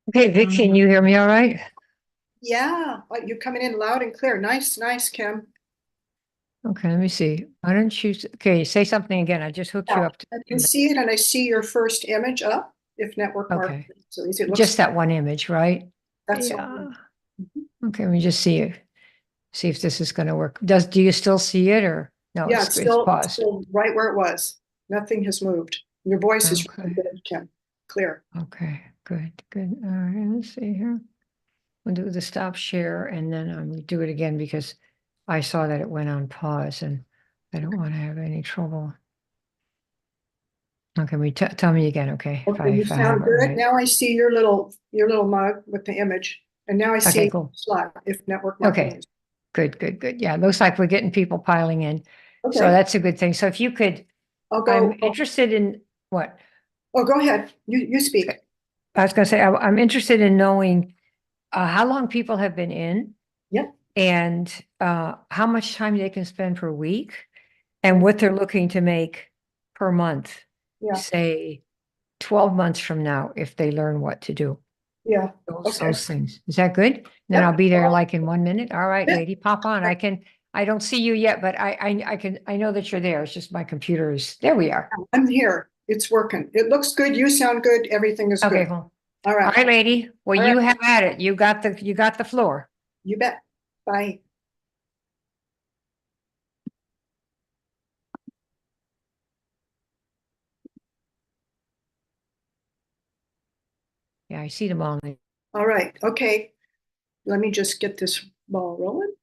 Okay, Vic, can you hear me all right? Yeah, you're coming in loud and clear. Nice, nice, Kim. Okay, let me see. Why don't you, okay, say something again. I just hooked you Yeah, up to I can see it and I see your first image up if network okay. marketing. So it looks Just that one image, right? that's all. Yeah. Okay, let me just see it. See if this is gonna work. Do you still see it or no, Yeah, it's it's paused. still right where it was. Nothing has moved. Your voice is really Okay, good, Kim. Clear. okay, good. All right, let's see here. We'll do the stop share and then do it again because I saw that it went on pause and I don't want to have any trouble. Okay, tell me again, okay, Okay, you if I have sound it good. right. Now I see your little mug with the image. And now I Okay, see cool. slide if network marketing Okay, is good. Yeah, it looks like we're getting people piling in. So okay. that's a good thing. So if you could, I'll I'm go. interested in what? Go ahead. You speak. I was gonna say, I'm interested in knowing how long people have been in Yep. and how much time they can spend per week and what they're looking to make per month, Yeah. say 12 months from now, if they learn what to do. Yeah. Okay. Those things. Is that good? Then I'll Yep. be there like in 1 minute. All right, Yep. lady, pop on. I don't see you yet, but I know that you're there. It's just my computer is, there we are. I'm here. It's working. It looks good. You sound good. Everything is Okay, good. cool. All All right. right, lady. Well, All right. you have at it. You got the floor. You bet. Bye. Yeah, I see them all. All right. Okay. Let me just get this ball rolling.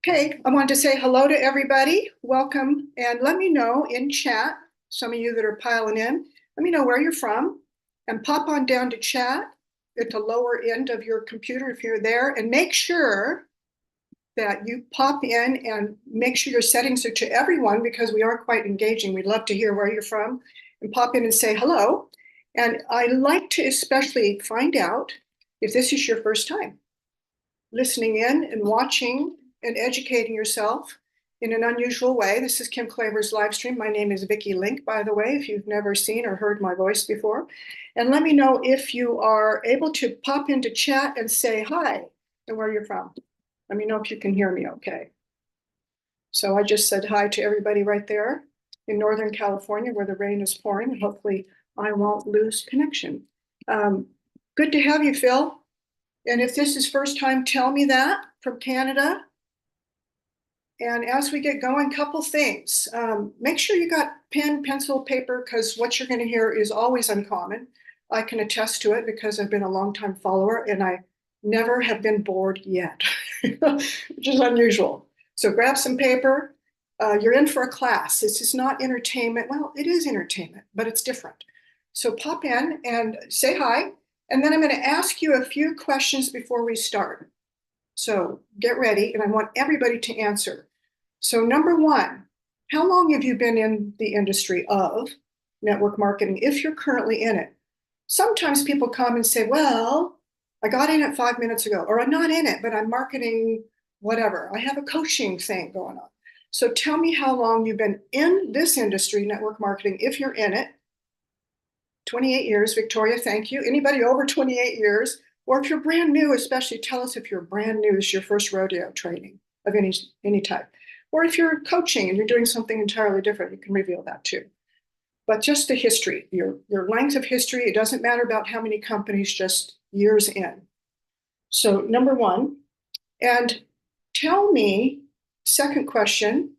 Okay. I wanted to say hello to everybody. Welcome. And let me know in chat, some of you that are piling in, let me know where you're from and pop on down to chat at the lower end of your computer if you're there and make sure that you pop in and make sure your settings are to everyone because we are quite engaging. We'd love to hear where you're from and pop in and say hello. And I like to especially find out if this is your first time listening in and watching and educating yourself in an unusual way. This is Kim Klaver's live stream. My name is Vicki Link, by the way, if you've never seen or heard my voice before. And let me know if you are able to pop into chat and say hi and where you're from. Let me know if you can hear me okay. So I just said hi to everybody right there in Northern California where the rain is pouring, and hopefully I won't lose connection. Good to have you, Phil. And if this is first time, tell me that from Canada. And as we get going, couple things. Make sure you got pen, pencil, paper, because what you're going to hear is always uncommon. I can attest to it because I've been a longtime follower and I never have been bored yet, which is unusual. So grab some paper. You're in for a class. This is not entertainment. Well, it is entertainment, but it's different. So pop in and say hi. And then I'm going to ask you a few questions before we start. So get ready, and I want everybody to answer. So, number one, how long have you been in the industry of network marketing if you're currently in it? Sometimes people come and say, well, I got in it 5 minutes ago, or I'm not in it, but I'm marketing whatever. I have a coaching thing going on. So tell me how long you've been in this industry, network marketing, if you're in it. 28 years, Victoria, thank you. Anybody over 28 years, or if you're brand new, especially tell us if you're brand new, this is your first rodeo training of any type. Or if you're coaching and you're doing something entirely different, you can reveal that too. But just the history, your length of history, it doesn't matter about how many companies, just years in. So number one, and tell me, second question,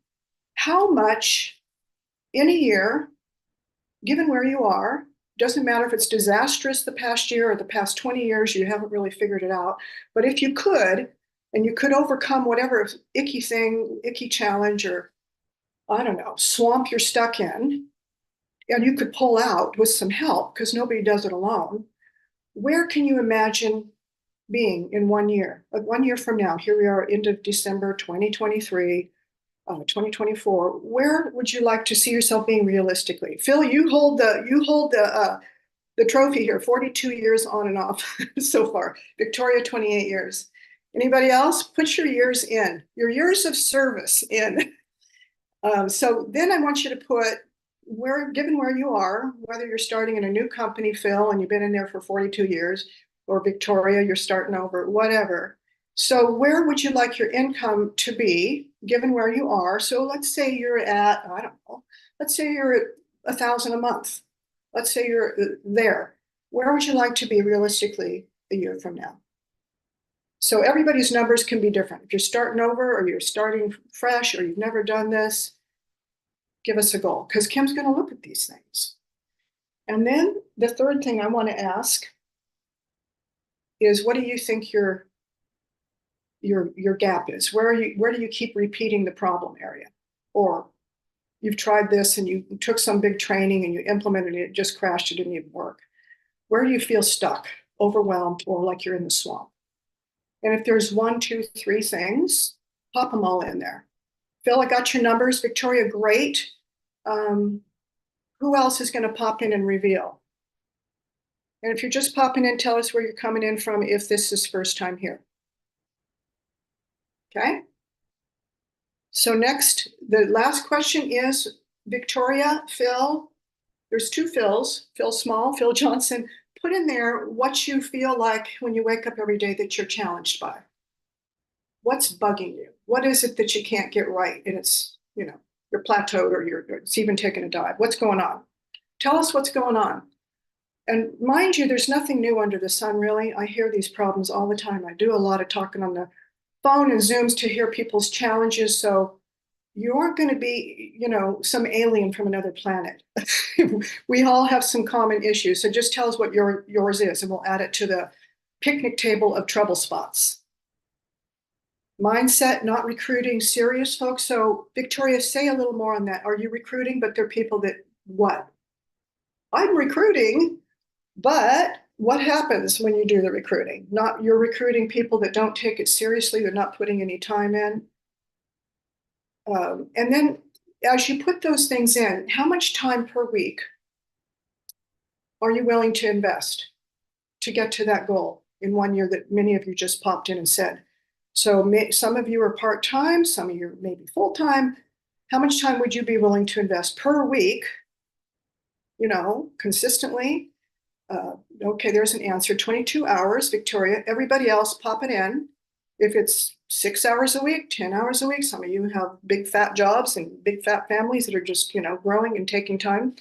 how much in a year, given where you are, Doesn't matter if it's disastrous the past year or the past 20 years, you haven't really figured it out. But if you could, and you could overcome whatever icky thing, icky challenge, or I don't know, swamp you're stuck in, and you could pull out with some help because nobody does it alone, where can you imagine being in 1 year? 1 year from now, here we are, end of December 2023, 2024. Where would you like to see yourself being realistically? Phil, you hold the trophy here, 42 years on and off so far. Victoria, 28 years. Anybody else? Put your years in, your years of service in. So then I want you to put given where you are, whether you're starting in a new company, Phil, and you've been in there for 42 years, or Victoria, you're starting over, whatever. So where would you like your income to be, given where you are? So let's say you're at, I don't know, let's say you're at 1,000 a month. Let's say you're there. Where would you like to be realistically a year from now? So everybody's numbers can be different. If you're starting over or you're starting fresh or you've never done this, give us a goal, because Kim's going to look at these things. And then the third thing I want to ask is, what do you think your gap is? Where do you keep repeating the problem area? Or you've tried this and you took some big training and you implemented it, it just crashed, it didn't even work. Where do you feel stuck, overwhelmed, or like you're in the swamp? And if there's 1, 2, 3 things, pop them all in there. Phil, I got your numbers. Victoria, great. Who else is going to pop in and reveal? And if you're just popping in, tell us where you're coming in from if this is first time here. Okay. So next, the last question is, Victoria, Phil, there's 2 Phils, Phil Small, Phil Johnson. Put in there what you feel like when you wake up every day that you're challenged by. What's bugging you? What is it that you can't get right? And it's, you're plateaued or it's even taking a dive. What's going on? Tell us what's going on. And mind you, there's nothing new under the sun, really. I hear these problems all the time. I do a lot of talking on the phone and Zooms to hear people's challenges. So you aren't going to be, some alien from another planet. We all have some common issues. So just tell us what yours is, and we'll add it to the picnic table of trouble spots. Mindset, not recruiting, serious folks. So Victoria, say a little more on that. Are you recruiting, but there are people that, what? I'm recruiting, but what happens when you do the recruiting? You're recruiting people that don't take it seriously. They're not putting any time in. And then as you put those things in, how much time per week are you willing to invest to get to that goal in 1 year that many of you just popped in and said? So some of you are part-time, some of you are maybe full-time. How much time would you be willing to invest per week, consistently? Okay, there's an answer, 22 hours, Victoria. Everybody else pop it in. If it's 6 hours a week, 10 hours a week, some of you have big fat jobs and big fat families that are just, growing and taking time.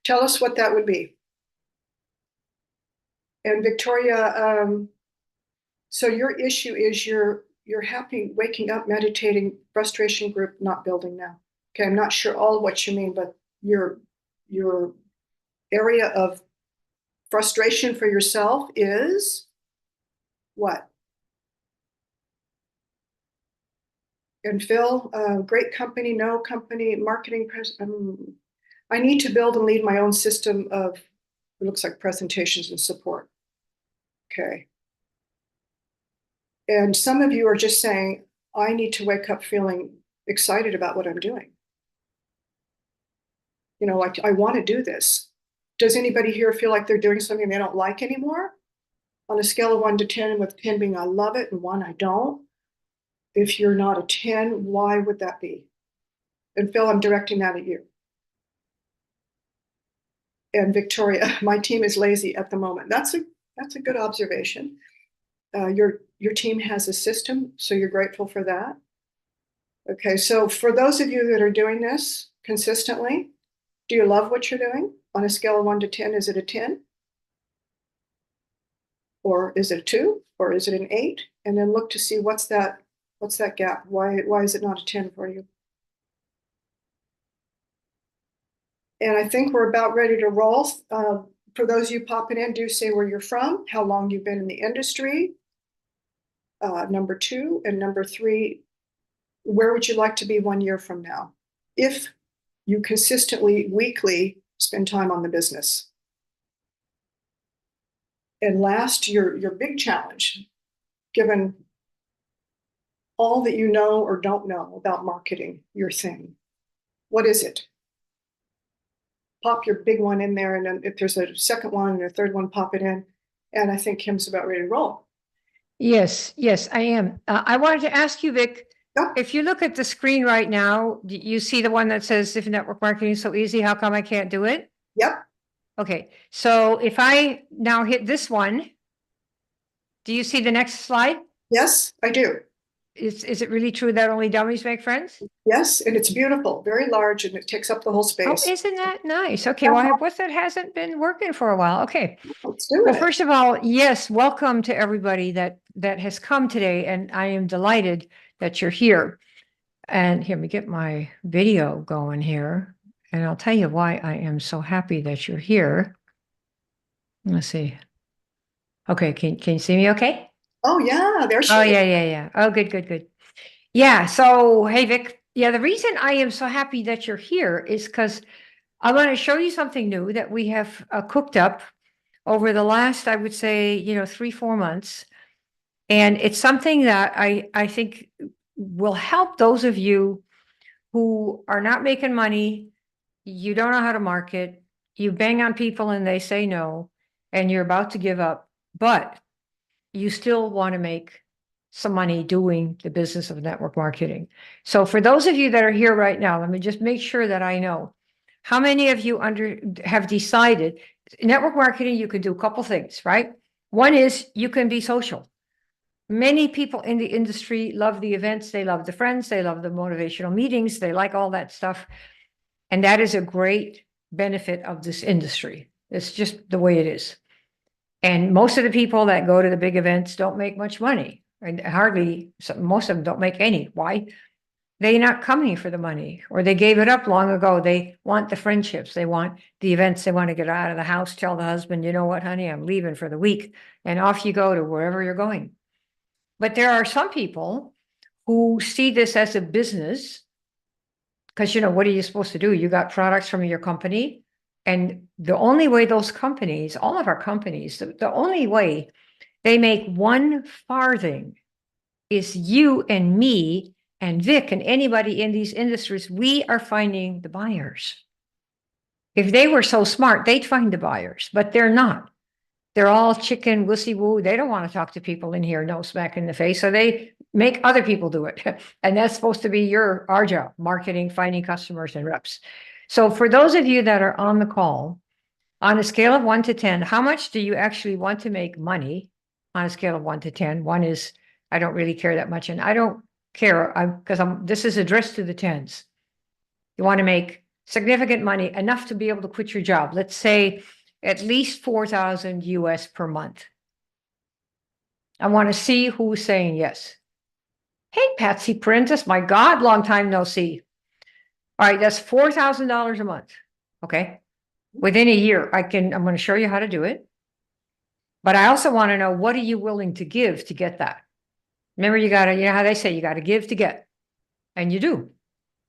Tell us what that would be. And Victoria, so your issue is you're happy waking up, meditating, frustration group, not building now. Okay, I'm not sure all of what you mean, but your area of frustration for yourself is what? And Phil, great company, no company, marketing. I need to build and lead my own system of, it looks like, presentations and support. Okay. And some of you are just saying, I need to wake up feeling excited about what I'm doing. Like, I want to do this. Does anybody here feel like they're doing something they don't like anymore? On a scale of 1 to 10, with 10 being I love it and 1 I don't. If you're not a 10, why would that be? And Phil, I'm directing that at you. And Victoria, my team is lazy at the moment. That's a good observation. Your team has a system, so you're grateful for that. Okay, so for those of you that are doing this consistently, do you love what you're doing? On a scale of 1 to 10, is it a 10? Or is it a 2? Or is it an 8? And then look to see what's that gap? Why is it not a 10 for you? And I think we're about ready to roll. for those of you popping in, do say where you're from, how long you've been in the industry. Number 2, and number 3, where would you like to be 1 year from now? If you consistently, weekly spend time on the business. And last, your big challenge, given all that you know or don't know about marketing your thing. What is it? Pop your big one in there, and then if there's a second one and a third one, pop it in. And I think Kim's about ready to roll. Yes, yes, I am. I wanted to ask you, Vic, Yeah. if you look at the screen right now, you see the one that says if network marketing is so easy, how come I can't do it? Yep. Okay, so if I now hit this one, do you see the next slide? Yes, I do. Is it really true that only dummies make friends? Yes, and it's beautiful, very large, and it takes up the whole Oh, space. isn't that nice? Okay, well, what's that hasn't been working for a while? Okay. Let's do Well, it. first of all, yes, welcome to everybody that has come today, and I am delighted that you're here. And here, let me get my video going here, and I'll tell you why I am so happy that you're here. Let's see. Okay, can you see me okay? Oh, yeah, there she Oh, is. yeah. Oh, good. Yeah, so hey, Vic. Yeah, the reason I am so happy that you're here is because I want to show you something new that we have cooked up over the last, I would say, 3-4 months. And it's something that I think will help those of you who are not making money, you don't know how to market, you bang on people and they say no, and you're about to give up, but you still want to make some money doing the business of network marketing. So for those of you that are here right now, let me just make sure that I know. How many of you have decided network marketing, you can do a couple things, right? One is you can be social. Many people in the industry love the events, they love the friends, they love the motivational meetings, they like all that stuff. And that is a great benefit of this industry. It's just the way it is. And most of the people that go to the big events don't make much money, and most of them don't make any. Why? They're not coming for the money, or they gave it up long ago. They want the friendships, they want the events, they want to get out of the house, tell the husband, you know what, honey, I'm leaving for the week, and off you go to wherever you're going. But there are some people who see this as a business, because, what are you supposed to do? You got products from your company, and the only way those companies, all of our companies, the only way they make 1 farthing is you and me and Vic and anybody in these industries. We are finding the buyers. If they were so smart, they'd find the buyers, but they're not. They're all chicken wussy woo. They don't want to talk to people in here, no smack in the face. So they make other people do it. And that's supposed to be our job, marketing, finding customers and reps. So for those of you that are on the call, on a scale of 1 to 10, how much do you actually want to make money on a scale of 1 to 10? 1 is, I don't really care that much. And I don't care because this is addressed to the 10s. You want to make significant money, enough to be able to quit your job. Let's say at least 4,000 US per month. I want to see who's saying yes. Hey, Patsy Prentice, my God, long time no see. All right, that's $4,000 a month. Okay. Within a year, I'm going to show you how to do it. But I also want to know, what are you willing to give to get that? Remember, you know how they say you got to give to get. And you do.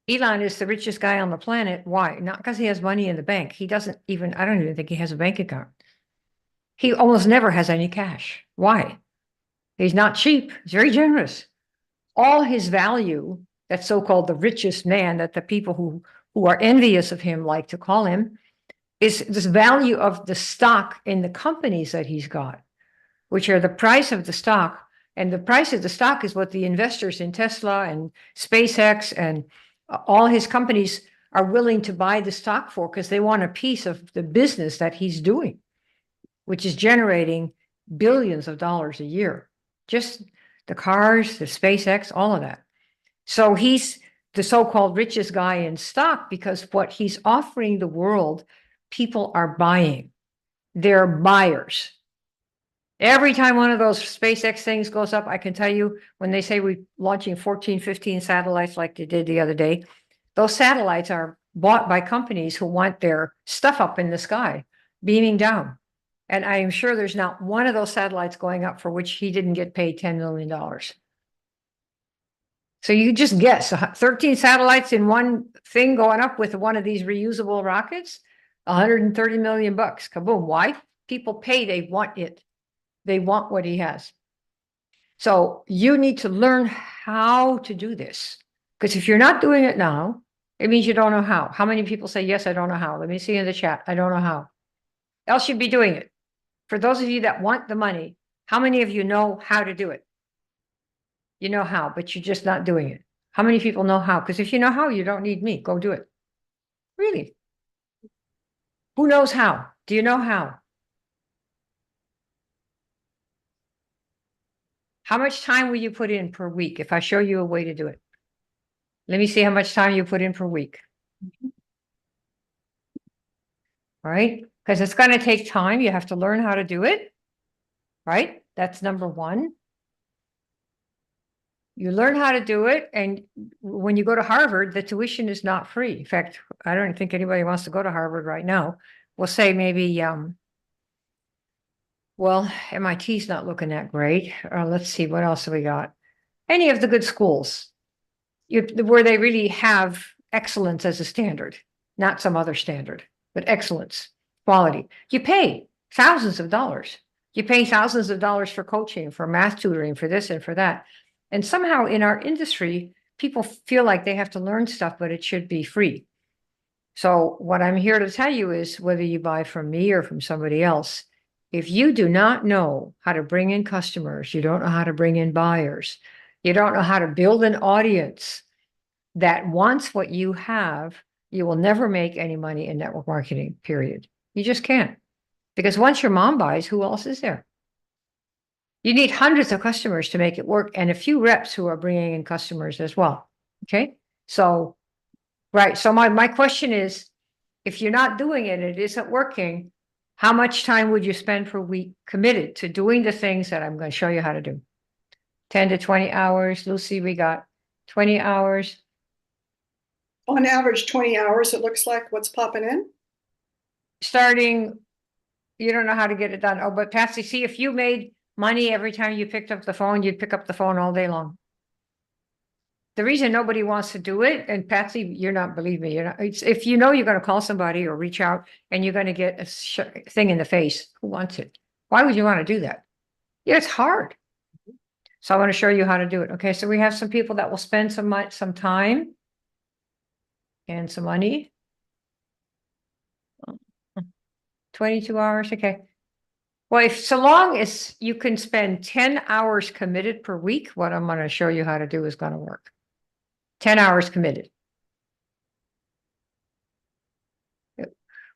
Elon is the richest guy on the planet. Why? Not because he has money in the bank. I don't even think he has a bank account. He almost never has any cash. Why? He's not cheap. He's very generous. All his value, that so-called the richest man that the people who are envious of him like to call him, is this value of the stock in the companies that he's got, which are the price of the stock. And the price of the stock is what the investors in Tesla and SpaceX and all his companies are willing to buy the stock for, because they want a piece of the business that he's doing, which is generating billions of dollars a year. Just the cars, the SpaceX, all of that. So he's the so-called richest guy in stock because what he's offering the world, people are buying. They're buyers. Every time one of those SpaceX things goes up, I can tell you, when they say we're launching 14, 15 satellites like they did the other day, those satellites are bought by companies who want their stuff up in the sky. beaming down. And I am sure there's not one of those satellites going up for which he didn't get paid $10 million. So you just guess 13 satellites in one thing going up with one of these reusable rockets, 130 million bucks. Kaboom. Why? People pay, they want it. They want what he has. So you need to learn how to do this. Because if you're not doing it now, it means you don't know how. How many people say, yes, I don't know how? Let me see in the chat. I don't know how. Else you'd be doing it. For those of you that want the money, how many of you know how to do it? You know how, but you're just not doing it. How many people know how? Because if you know how, you don't need me. Go do it. Really. Who knows how? Do you know how? How much time will you put in per week if I show you a way to do it? Let me see how much time you put in per week. All right? Because it's going to take time. You have to learn how to do it. Right? That's number one. You learn how to do it. And when you go to Harvard, the tuition is not free. In fact, I don't think anybody wants to go to Harvard right now. We'll say maybe, well, MIT's not looking that great. Let's see, what else have we got? Any of the good schools where they really have excellence as a standard, not some other standard, but excellence, quality. You pay thousands of dollars. You pay thousands of dollars for coaching, for math tutoring, for this and for that. And somehow in our industry, people feel like they have to learn stuff, but it should be free. So what I'm here to tell you is whether you buy from me or from somebody else, if you do not know how to bring in customers, you don't know how to bring in buyers, you don't know how to build an audience that wants what you have, you will never make any money in network marketing, period. You just can't. Because once your mom buys, who else is there? You need hundreds of customers to make it work and a few reps who are bringing in customers as well. Okay. So, right. So my question is, if you're not doing it, it isn't working, how much time would you spend per week committed to doing the things that I'm going to show you how to do? 10 to 20 hours. Lucy, we got 20 hours. On average, 20 hours, it looks like. What's popping in? Starting, you don't know how to get it done. Oh, but Patsy, see, if you made money every time you picked up the phone, you'd pick up the phone all day long. The reason nobody wants to do it, and Patsy, you're not, believe me, you're not, it's, if you know you're going to call somebody or reach out and you're going to get a thing in the face, who wants it? Why would you want to do that? Yeah, it's hard. So I want to show you how to do it. Okay, so we have some people that will spend some time and some money. 22 hours, okay. Well, if so long as you can spend 10 hours committed per week, what I'm going to show you how to do is going to work. 10 hours committed.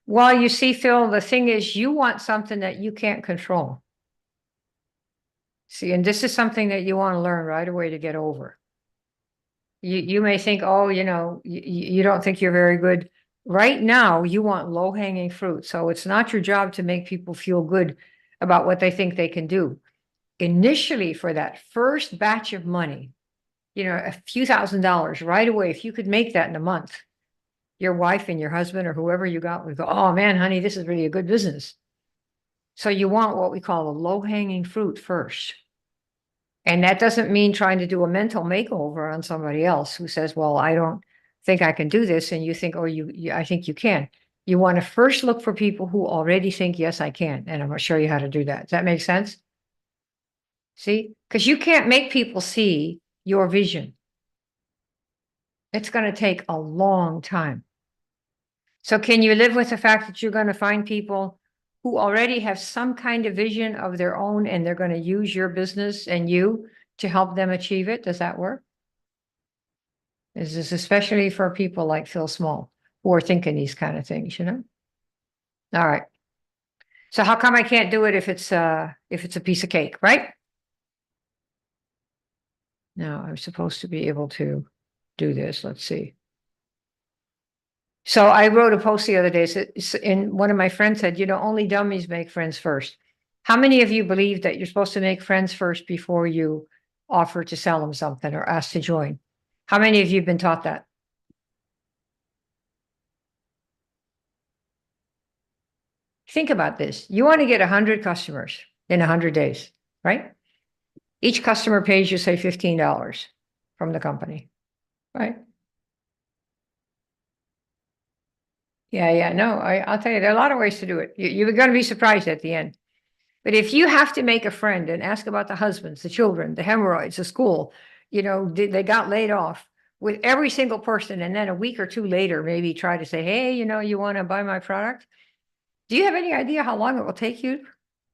Well, you see, Phil, the thing is you want something that you can't control. See, and this is something that you want to learn right away to get over. You may think, oh, you know, you don't think you're very good. Right now, you want low-hanging fruit. So it's not your job to make people feel good about what they think they can do. Initially, for that first batch of money, you know, a few $1,000s right away, if you could make that in a month, your wife and your husband or whoever you got would go, oh man, honey, this is really a good business. So you want what we call a low-hanging fruit first. And that doesn't mean trying to do a mental makeover on somebody else who says, well, I don't think I can do this. And you think, oh, I think you can. You want to first look for people who already think, yes, I can. And I'm going to show you how to do that. Does that make sense? See, because you can't make people see your vision. It's going to take a long time. So can you live with the fact that you're going to find people who already have some kind of vision of their own and they're going to use your business and you to help them achieve it? Does that work? This is especially for people like Phil Small who are thinking these kind of things, you know? All right. So how come I can't do it if it's a piece of cake, right? No, I'm supposed to be able to do this. Let's see. So I wrote a post the other day, and one of my friends said, you know, only dummies make friends first. How many of you believe that you're supposed to make friends first before you offer to sell them something or ask to join? How many of you have been taught that? Think about this. You want to get 100 customers in 100 days, right? Each customer pays you, say, $15 from the company, right? Yeah. No, I'll tell you, there are a lot of ways to do it. You're going to be surprised at the end. But if you have to make a friend and ask about the husbands, the children, the hemorrhoids, the school, they got laid off with every single person, and then a week or two later, maybe try to say, hey, you want to buy my product? Do you have any idea how long it will take you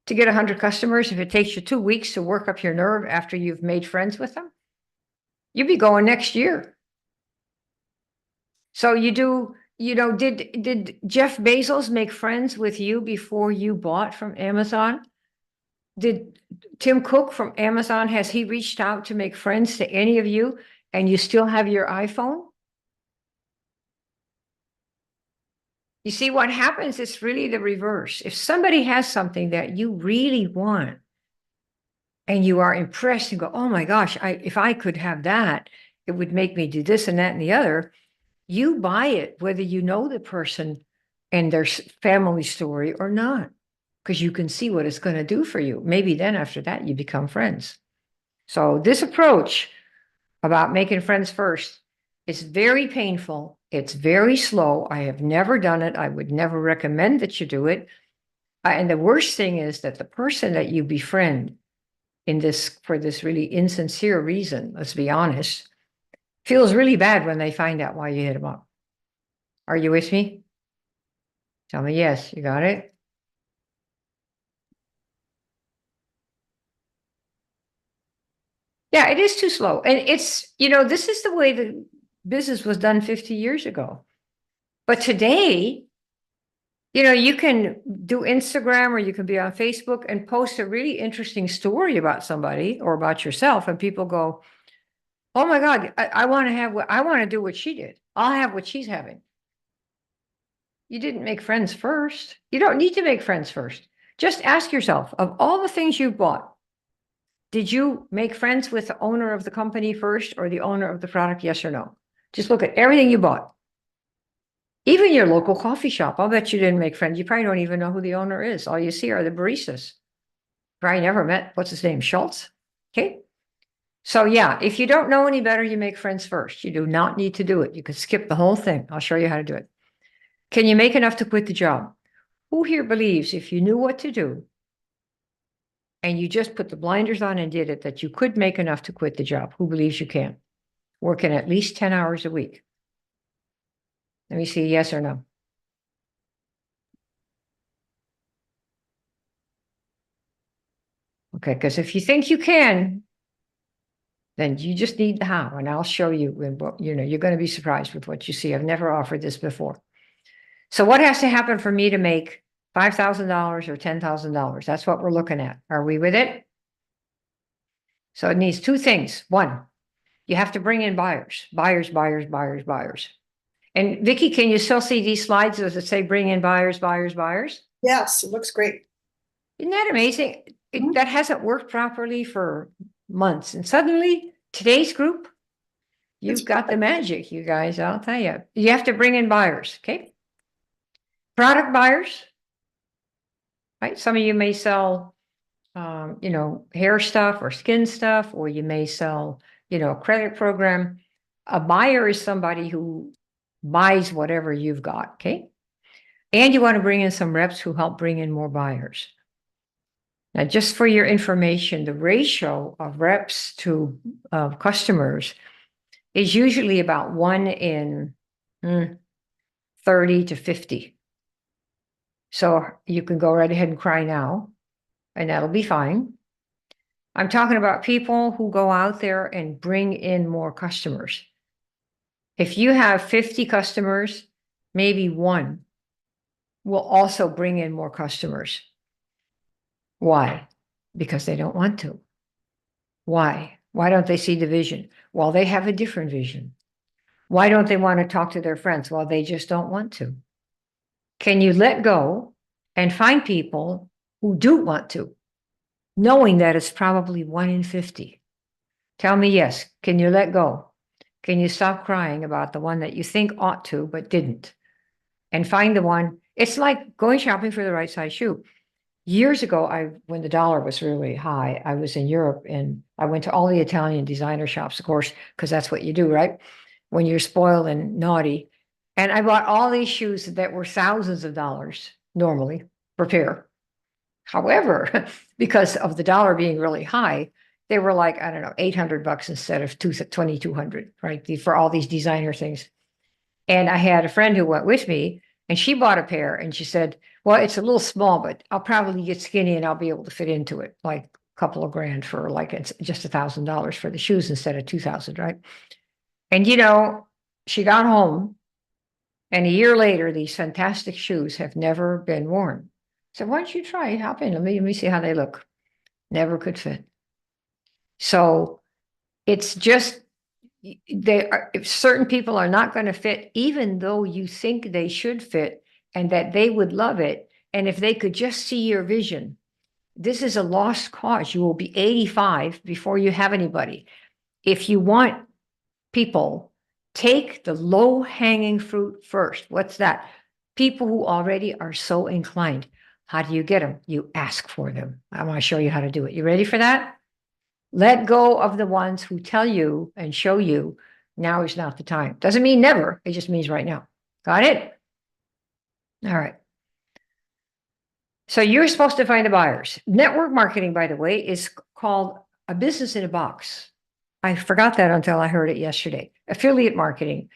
to get 100 customers if it takes you 2 weeks to work up your nerve after you've made friends with them? You'll be going next year. So did Jeff Bezos make friends with you before you bought from Amazon? Did Tim Cook from Amazon, has he reached out to make friends to any of you, and you still have your iPhone? You see, what happens is really the reverse. If somebody has something that you really want and you are impressed and go, oh my gosh, if I could have that, it would make me do this and that and the other. You buy it, whether you know the person and their family story or not, because you can see what it's going to do for you. Maybe then after that, you become friends. So this approach about making friends first is very painful. It's very slow. I have never done it. I would never recommend that you do it. And the worst thing is that the person that you befriend for this really insincere reason, let's be honest, feels really bad when they find out why you hit them up. Are you with me? Tell me yes, you got it? Yeah, it is too slow. And it's, this is the way the business was done 50 years ago. But today, you can do Instagram or you can be on Facebook and post a really interesting story about somebody or about yourself. And people go, oh my God, I want to do what she did. I'll have what she's having. You didn't make friends first. You don't need to make friends first. Just ask yourself, of all the things you bought, did you make friends with the owner of the company first or the owner of the product? Yes or no? Just look at everything you bought. Even your local coffee shop. I'll bet you didn't make friends. You probably don't even know who the owner is. All you see are the baristas. Probably never met, what's his name? Schultz. Okay. So yeah, if you don't know any better, you make friends first. You do not need to do it. You can skip the whole thing. I'll show you how to do it. Can you make enough to quit the job? Who here believes if you knew what to do and you just put the blinders on and did it, that you could make enough to quit the job? Who believes you can? Working at least 10 hours a week. Let me see, yes or no. Okay, because if you think you can, then you just need the how, and I'll show you. And you're going to be surprised with what you see. I've never offered this before. So what has to happen for me to make $5,000 or $10,000? That's what we're looking at. Are we with it? So it needs two things. One, you have to bring in buyers. And Vicki, can you still see these slides? Does it say bring in buyers? Yes, it looks great. Isn't that amazing? That hasn't worked properly for months. And suddenly, today's group, you've got the magic, you guys. I'll tell you. You have to bring in buyers, okay? Product buyers, right? Some of you may sell, hair stuff or skin stuff, or you may sell, a credit program. A buyer is somebody who buys whatever you've got, okay? And you want to bring in some reps who help bring in more buyers. Now, just for your information, the ratio of reps to customers is usually about 1 in 30 to 50. So you can go right ahead and cry now, and that'll be fine. I'm talking about people who go out there and bring in more customers. If you have 50 customers, maybe one will also bring in more customers. Why? Because they don't want to. Why? Why don't they see the vision? Well, they have a different vision. Why don't they want to talk to their friends? Well, they just don't want to. Can you let go and find people who do want to, knowing that it's probably 1 in 50? Tell me yes. Can you let go? Can you stop crying about the one that you think ought to but didn't? And find the one, It's like going shopping for the right size shoe. Years ago, when the dollar was really high, I was in Europe and I went to all the Italian designer shops, of course, because that's what you do, right? When you're spoiled and naughty. And I bought all these shoes that were thousands of dollars normally per pair. However, because of the dollar being really high, they were like, I don't know, $800 instead of 2,200, right? For all these designer things. And I had a friend who went with me and she bought a pair and she said, well, it's a little small, but I'll probably get skinny and I'll be able to fit into it, like a couple of grand for like it's just $1,000 for the shoes instead of 2,000, right? And she got home and a year later, these fantastic shoes have never been worn. So why don't you try it? Hop in. Let me see how they look. Never could fit. So it's just if certain people are not going to fit, even though you think they should fit and that they would love it. And if they could just see your vision, this is a lost cause. You will be 85 before you have anybody. If you want people, take the low hanging fruit first. What's that? People who already are so inclined. How do you get them? You ask for them. I want to show you how to do it. You ready for that? Let go of the ones who tell you and show you now is not the time. Doesn't mean never. It just means right now. Got it? All right. So you're supposed to find the buyers. Network marketing, by the way, is called a business in a box. I forgot that until I heard it yesterday. Affiliate marketing.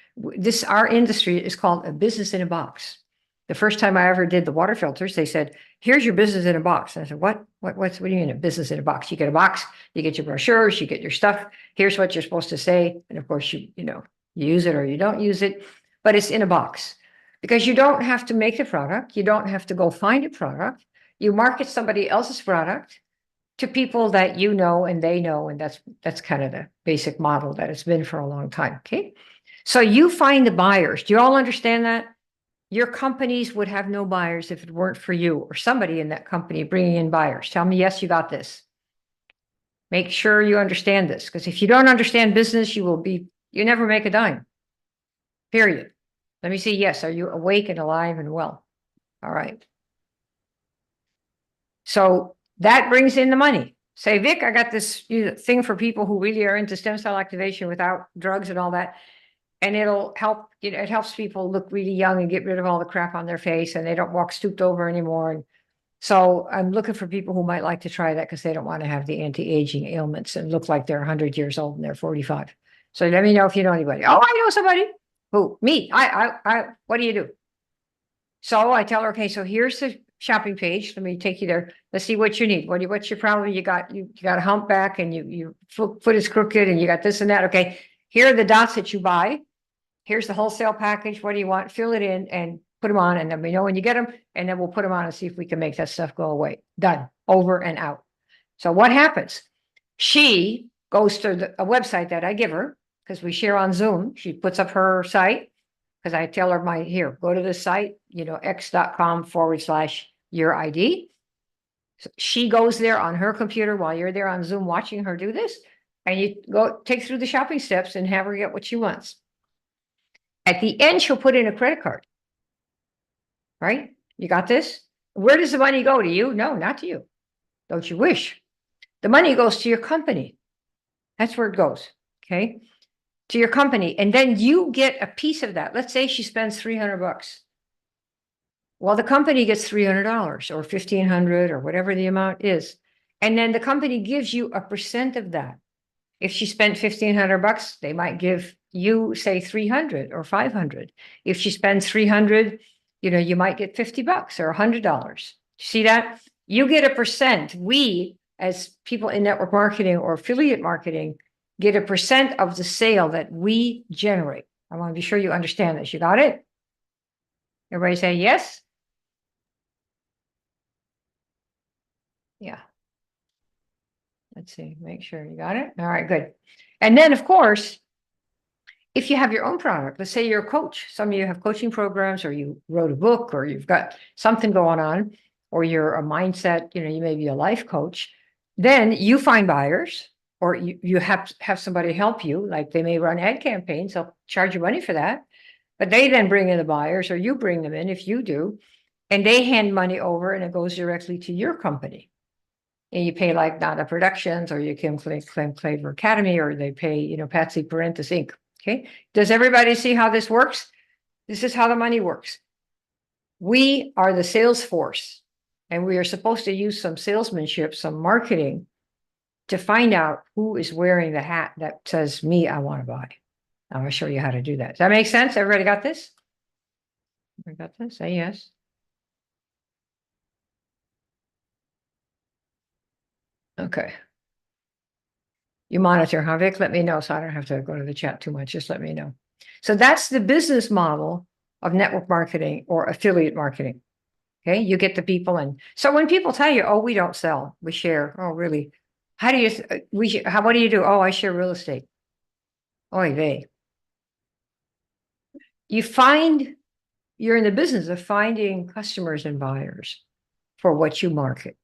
Our industry is called a business in a box. The first time I ever did the water filters, they said, here's your business in a box. And I said, what do you mean a business in a box? You get a box, you get your brochures, you get your stuff. Here's what you're supposed to say. And of course, you use it or you don't use it, but it's in a box because you don't have to make the product. You don't have to go find a product. You market somebody else's product to people that you know and they know. And that's kind of the basic model that it's been for a long time. Okay. So you find the buyers. Do you all understand that? Your companies would have no buyers if it weren't for you or somebody in that company bringing in buyers. Tell me, yes, you got this. Make sure you understand this, because if you don't understand business, you never make a dime. Period. Let me see. Yes. Are you awake and alive and well? All right. So that brings in the money. Say, Vic, I got this thing for people who really are into stem cell activation without drugs and all that. And it'll help, it helps people look really young and get rid of all the crap on their face and they don't walk stooped over anymore. And so I'm looking for people who might like to try that because they don't want to have the anti-aging ailments and look like they're 100 years old and they're 45. So let me know if you know anybody. Oh, I know somebody. Who? Me. What do you do? So I tell her, okay, so here's the shopping page. Let me take you there. Let's see what you need. What's your problem? You got a humpback and your foot is crooked and you got this and that. Okay. Here are the dots that you buy. Here's the wholesale package. What do you want? Fill it in and put them on. And then we know when you get them. And then we'll put them on and see if we can make that stuff go away. Done. Over and out. So what happens? She goes to a website that I give her because we share on Zoom. She puts up her site because I tell her here, go to this site, x.com/your ID. So she goes there on her computer while you're there on Zoom watching her do this. And you go take through the shopping steps and have her get what she wants. At the end, she'll put in a credit card. Right? You got this? Where does the money go? To you? No, not to you. Don't you wish? The money goes to your company. That's where it goes. Okay. To your company. And then you get a piece of that. Let's say she spends $300. Well, the company gets $300 or $1,500 or whatever the amount is. And then the company gives you a percent of that. If she spent $1,500, they might give you, say, $300 or $500. If she spends $300, you might get $50 or $100. See that? You get a percent. We, as people in network marketing or affiliate marketing, get a percent of the sale that we generate. I want to be sure you understand this. You got it? Everybody say yes? Yeah. Let's see, make sure you got it. All right, good. And then, of course, if you have your own product, let's say you're a coach, some of you have coaching programs, or you wrote a book, or you've got something going on, or you're a mindset, you may be a life coach, then you find buyers, or you have somebody help you, like they may run ad campaigns, they'll charge you money for that, but they then bring in the buyers, or you bring them in if you do. and they hand money over and it goes directly to your company. And you pay like Nada Productions, or you can claim Claver Academy, or they pay, you know, Patsy Parentis Inc. Okay. Does everybody see how this works? This is how the money works. We are the sales force, and we are supposed to use some salesmanship, some marketing to find out who is wearing the hat that says, me, I want to buy. I'm going to show you how to do that. Does that make sense? Everybody got this? Everybody got this? Say yes. Okay. You monitor, huh, Vic? Let me know so I don't have to go to the chat too much. Just let me know. So that's the business model of network marketing or affiliate marketing. Okay, you get the people in. So when people tell you, oh, we don't sell, we share. Oh, really? How do you, what do you do? Oh, I share real estate. Oy vey. You're in the business of finding customers and buyers for what you market.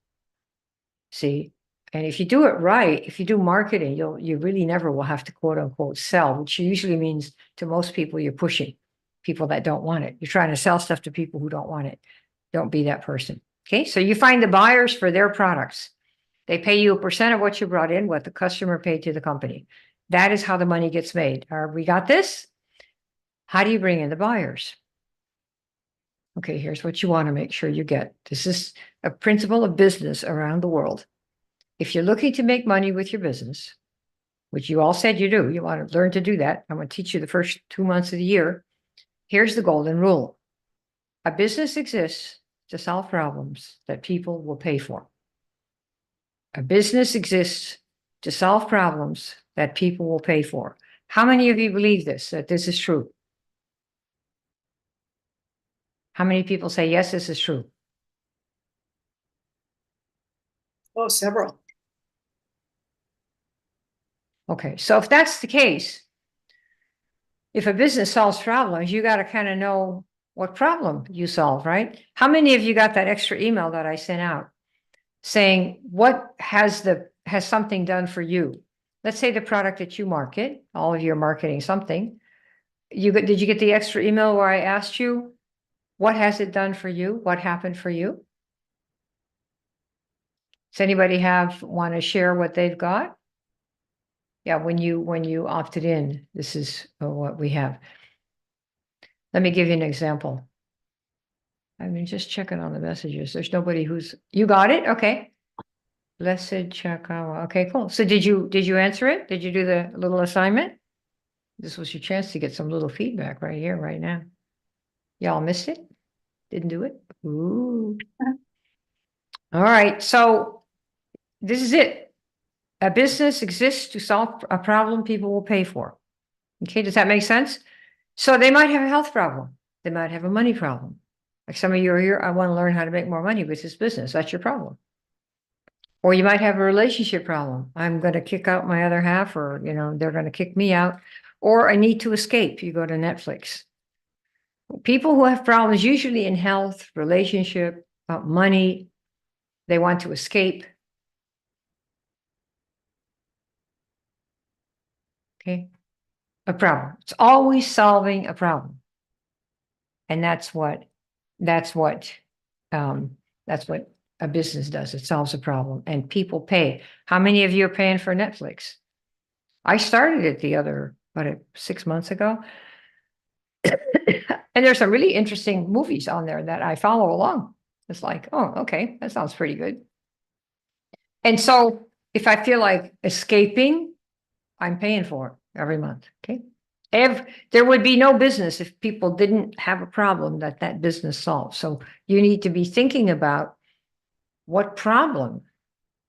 See? And if you do it right, if you do marketing, you really never will have to quote unquote sell, which usually means to most people you're pushing people that don't want it. You're trying to sell stuff to people who don't want it. Don't be that person. Okay. So you find the buyers for their products. They pay you a percent of what you brought in, what the customer paid to the company. That is how the money gets made. We got this? How do you bring in the buyers? Okay, here's what you want to make sure you get. This is a principle of business around the world. If you're looking to make money with your business, which you all said you do, you want to learn to do that. I'm going to teach you the first 2 months of the year. Here's the golden rule. A business exists to solve problems that people will pay for. A business exists to solve problems that people will pay for. How many of you believe this, that this is true? How many people say, yes, this is true? Oh, several. Okay, so if that's the case, if a business solves problems, you got to kind of know what problem you solve, right? How many of you got that extra email that I sent out saying, what has something done for you? Let's say the product that you market, all of you are marketing something. Did you get the extra email where I asked you, what has it done for you? What happened for you? Does anybody want to share what they've got? Yeah, when you opted in, this is what we have. Let me give you an example. I mean, just checking on the messages. There's nobody you got it? Okay. Blessed Chakawa. Okay, cool. So did you answer it? Did you do the little assignment? This was your chance to get some little feedback right here, right now. Y'all missed it? Didn't do it? Ooh. All right. So this is it. A business exists to solve a problem people will pay for. Okay, does that make sense? So they might have a health problem. They might have a money problem. Like some of you are here, I want to learn how to make more money with this business. That's your problem. Or you might have a relationship problem. I'm going to kick out my other half, or, they're going to kick me out. Or I need to escape. You go to Netflix. People who have problems, usually in health, relationship, money, they want to escape. Okay. A problem. It's always solving a problem. And that's what a business does. It solves a problem and people pay. How many of you are paying for Netflix? I started it 6 months ago. And there's some really interesting movies on there that I follow along. It's like, oh, okay, that sounds pretty good. And so if I feel like escaping, I'm paying for it every month. Okay. There would be no business if people didn't have a problem that business solves. So you need to be thinking about, what problem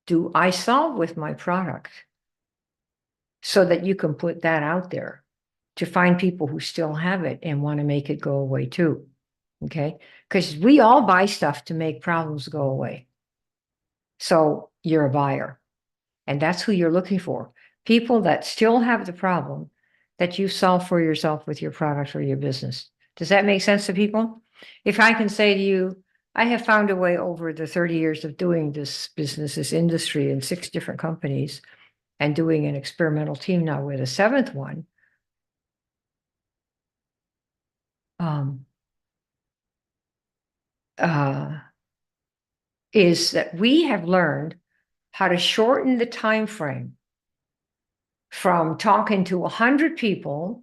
do I solve with my product, so that you can put that out there to find people who still have it and want to make it go away too. Okay. Because we all buy stuff to make problems go away. So you're a buyer, and that's who you're looking for. People that still have the problem that you solve for yourself with your product or your business. Does that make sense to people? If I can say to you, I have found a way over the 30 years of doing this business, this industry in 6 different companies, and doing an experimental team now with a 7th one. is that we have learned how to shorten the time frame from talking to 100 people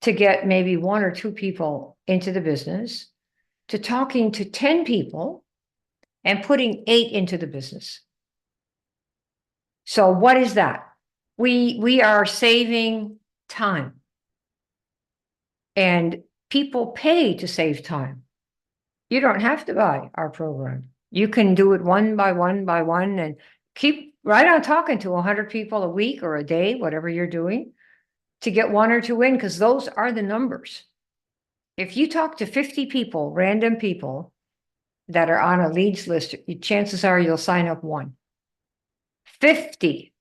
to get maybe 1 or 2 people into the business, to talking to 10 people and putting 8 into the business. So what is that? We are saving time. And people pay to save time. You don't have to buy our program. You can do it one by one and keep right on talking to 100 people a week or a day, whatever you're doing, to get 1 or 2 in, because those are the numbers. If you talk to 50 people, random people that are on a leads list, chances are you'll sign up 1. 50.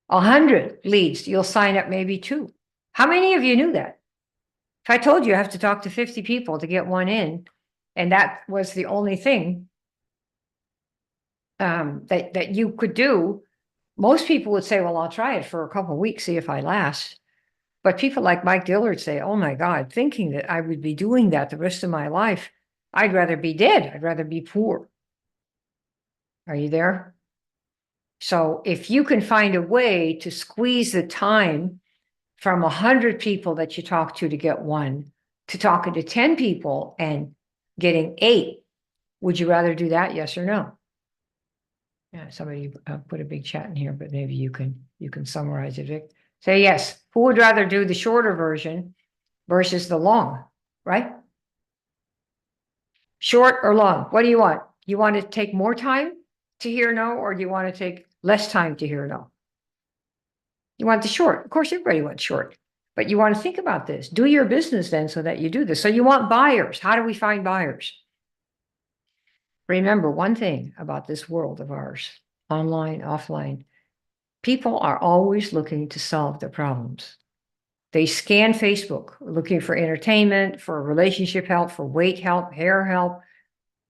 100 leads, you'll sign up maybe 2. How many of you knew that? If I told you have to talk to 50 people to get 1 in, and that was the only thing that you could do, most people would say, well, I'll try it for a couple of weeks, see if I last. But people like Mike Dillard say, oh my God, thinking that I would be doing that the rest of my life, I'd rather be dead. I'd rather be poor. Are you there? So if you can find a way to squeeze the time from 100 people that you talk to get 1 to talking to 10 people and getting 8, would you rather do that? Yes or no? Yeah, somebody put a big chat in here, but maybe you can summarize it, Vic. Say yes. Who would rather do the shorter version versus the long, right? Short or long? What do you want? You want to take more time to hear no, or do you want to take less time to hear no? You want the short. Of course, everybody wants short, but you want to think about this. Do your business then so that you do this. So you want buyers. How do we find buyers? Remember one thing about this world of ours, online, offline. People are always looking to solve their problems. They scan Facebook looking for entertainment, for relationship help, for weight help, hair help,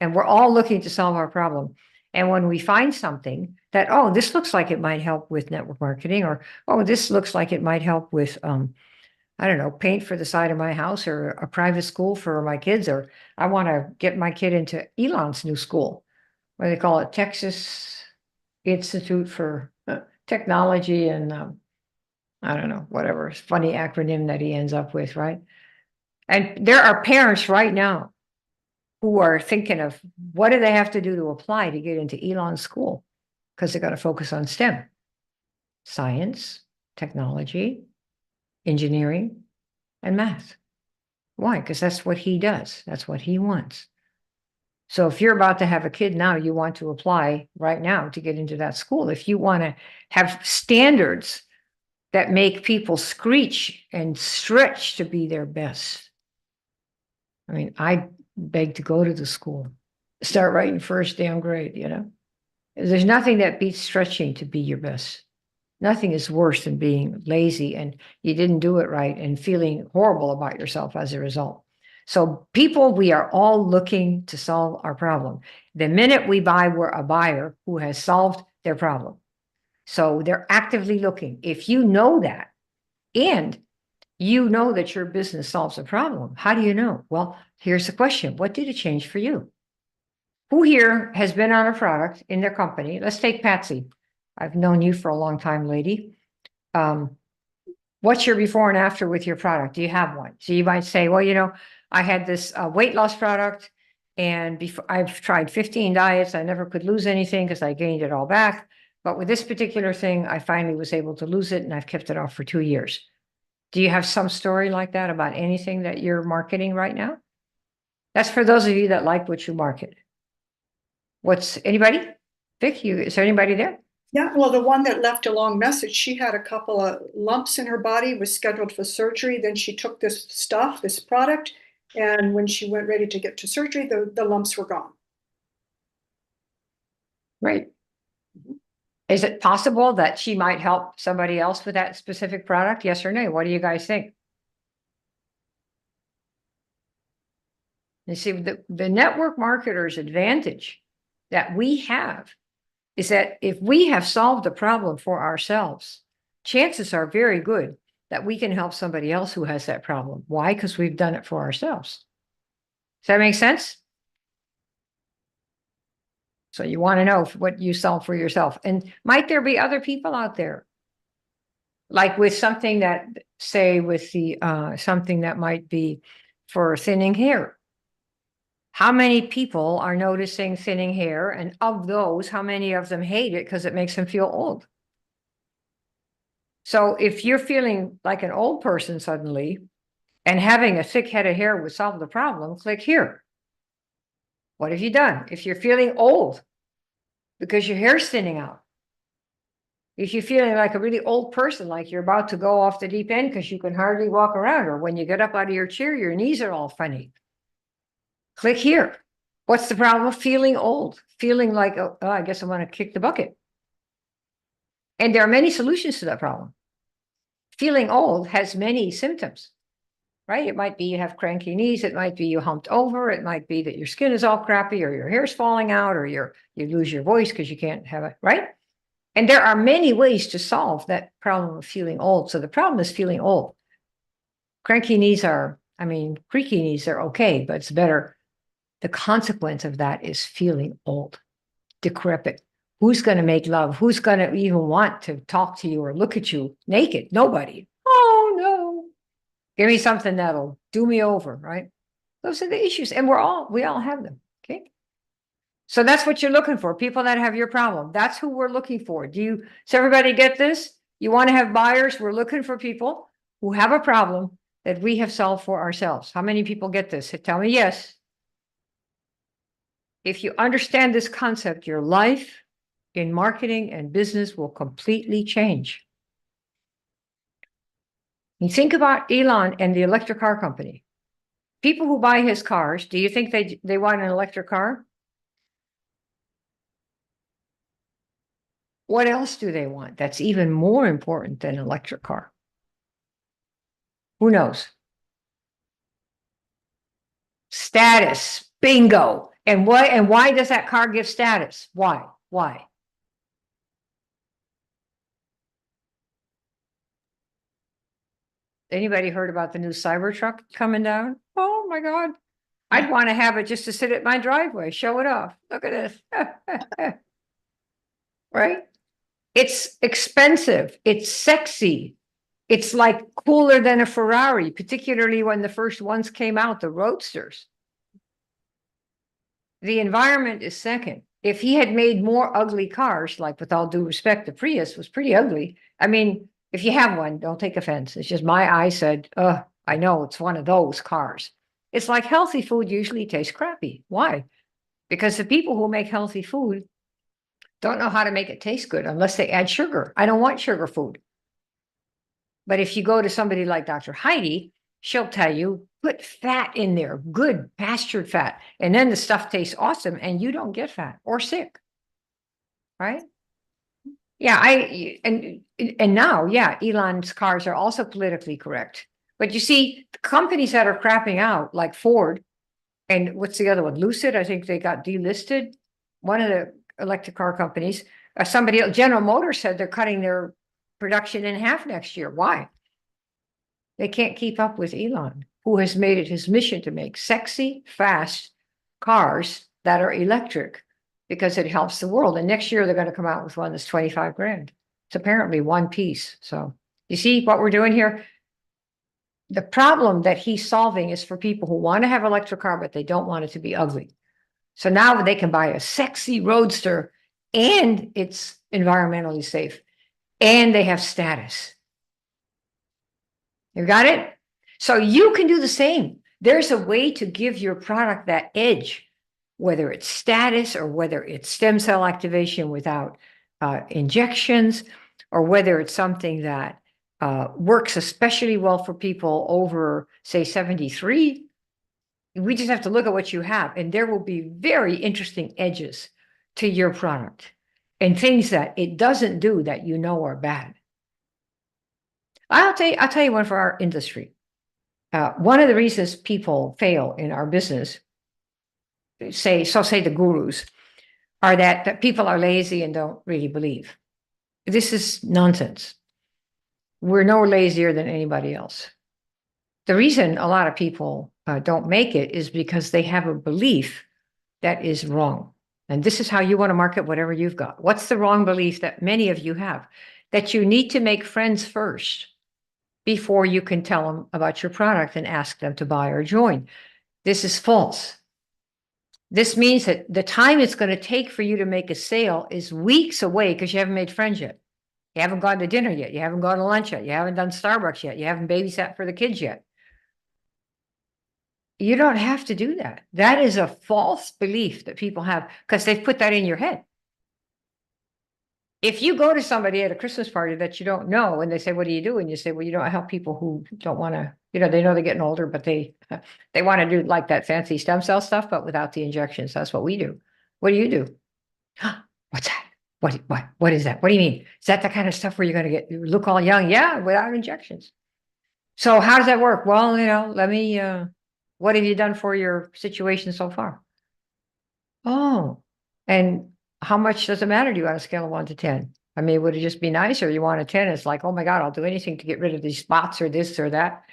and we're all looking to solve our problem. And when we find something that, oh, this looks like it might help with network marketing, or, oh, this looks like it might help with, I don't know, paint for the side of my house or a private school for my kids, or I want to get my kid into Elon's new school, what do they call it? Texas Institute for Technology and I don't know, whatever funny acronym that he ends up with, right? And there are parents right now who are thinking of what do they have to do to apply to get into Elon's school? Because they got to focus on STEM, science, technology, engineering, and math. Why? Because that's what he does. That's what he wants. So if you're about to have a kid now, you want to apply right now to get into that school. If you want to have standards that make people screech and stretch to be their best. I mean, I beg to go to the school, start writing first damn grade, you know? There's nothing that beats stretching to be your best. Nothing is worse than being lazy and you didn't do it right and feeling horrible about yourself as a result. So people, we are all looking to solve our problem. The minute we buy, we're a buyer who has solved their problem. So they're actively looking. If you know that, and you know that your business solves a problem, how do you know? Well, here's the question. What did it change for you? Who here has been on a product in their company? Let's take Patsy. I've known you for a long time, lady. What's your before and after with your product? Do you have one? So you might say, well, you know, I had this weight loss product and before I've tried 15 diets. I never could lose anything because I gained it all back. But with this particular thing, I finally was able to lose it and I've kept it off for 2 years. Do you have some story like that about anything that you're marketing right now? That's for those of you that like what you market. What's anybody? Vic, is there anybody there? Yeah, well, the one that left a long message, she had a couple of lumps in her body, was scheduled for surgery. Then she took this stuff, this product, and when she went ready to get to surgery, the lumps were gone. Right. Is it possible that she might help somebody else with that specific product? Yes or no? What do you guys think? You see, the network marketer's advantage that we have is that if we have solved a problem for ourselves, chances are very good that we can help somebody else who has that problem. Why? Because we've done it for ourselves. Does that make sense? So you want to know what you solve for yourself. And might there be other people out there? Like with something that, say, with the something that might be for thinning hair. How many people are noticing thinning hair? And of those, how many of them hate it because it makes them feel old? So if you're feeling like an old person suddenly and having a thick head of hair would solve the problem, click here. What have you done? If you're feeling old because your hair's thinning out, if you're feeling like a really old person, like you're about to go off the deep end because you can hardly walk around, or when you get up out of your chair, your knees are all funny, click here. What's the problem? Feeling old, feeling like, oh, I guess I want to kick the bucket. And there are many solutions to that problem. Feeling old has many symptoms, right? It might be you have cranky knees. It might be you humped over. It might be that your skin is all crappy, or your hair's falling out, or you lose your voice because you can't have it, right? And there are many ways to solve that problem of feeling old. So the problem is feeling old. Cranky knees creaky knees are okay, but it's better. The consequence of that is feeling old, decrepit. Who's going to make love? Who's going to even want to talk to you or look at you naked? Nobody. Oh, no. Give me something that'll do me over, right? Those are the issues. And we all have them, okay? So that's what you're looking for, people that have your problem. That's who we're looking for. Does everybody get this? You want to have buyers? We're looking for people who have a problem that we have solved for ourselves. How many people get this? Tell me yes. If you understand this concept, your life in marketing and business will completely change. You think about Elon and the electric car company. People who buy his cars, do you think they want an electric car? What else do they want that's even more important than an electric car? Who knows? Status. Bingo. And why does that car give status? Why? Anybody heard about the new Cybertruck coming down? Oh my God. I'd want to have it just to sit at my driveway, show it off. Look at this. Right? It's expensive. It's sexy. It's like cooler than a Ferrari, particularly when the first ones came out, the Roadsters. The environment is second. If he had made more ugly cars, like with all due respect, the Prius was pretty ugly. I mean, if you have one, don't take offense. It's just my eye said, I know it's one of those cars. It's like healthy food usually tastes crappy. Why? Because the people who make healthy food don't know how to make it taste good unless they add sugar. I don't want sugar food. But if you go to somebody like Dr. Heidi, she'll tell you, put fat in there, good pastured fat. And then the stuff tastes awesome and you don't get fat or sick. Right? Yeah, and now, yeah, Elon's cars are also politically correct. But you see, the companies that are crapping out, like Ford, and what's the other one? Lucid, I think they got delisted. One of the electric car companies, General Motors said they're cutting their production in half next year. Why? They can't keep up with Elon, who has made it his mission to make sexy, fast cars that are electric because it helps the world. And next year they're going to come out with one that's 25 grand. It's apparently one piece. So you see what we're doing here? The problem that he's solving is for people who want to have an electric car, but they don't want it to be ugly. So now they can buy a sexy Roadster and it's environmentally safe and they have status. You got it? So you can do the same. There's a way to give your product that edge, whether it's status or whether it's stem cell activation without injections, or whether it's something that works especially well for people over, say, 73. We just have to look at what you have, and there will be very interesting edges to your product and things that it doesn't do that you know are bad. I'll tell you one for our industry. One of the reasons people fail in our business, say the gurus, are that people are lazy and don't really believe. This is nonsense. We're no lazier than anybody else. the reason a lot of people don't make it is because they have a belief that is wrong. And this is how you want to market whatever you've got. What's the wrong belief that many of you have? That you need to make friends first before you can tell them about your product and ask them to buy or join. This is false. This means that the time it's going to take for you to make a sale is weeks away because you haven't made friends yet. You haven't gone to dinner yet. You haven't gone to lunch yet. You haven't done Starbucks yet. You haven't babysat for the kids yet. You don't have to do that. That is a false belief that people have because they've put that in your head. If you go to somebody at a Christmas party that you don't know and they say, what do you do? And you say, well, you don't help people who don't want to, they know they're getting older, but they want to do like that fancy stem cell stuff, but without the injections. That's what we do. What do you do? What's that? What is that? What do you mean? Is that the kind of stuff where you're going to look all young? Yeah, without injections. So how does that work? Well, let me, what have you done for your situation so far? Oh, and how much does it matter to you on a scale of 1 to 10? I mean, would it just be nice, or you want a 10? It's like, oh my God, I'll do anything to get rid of these spots or this or that.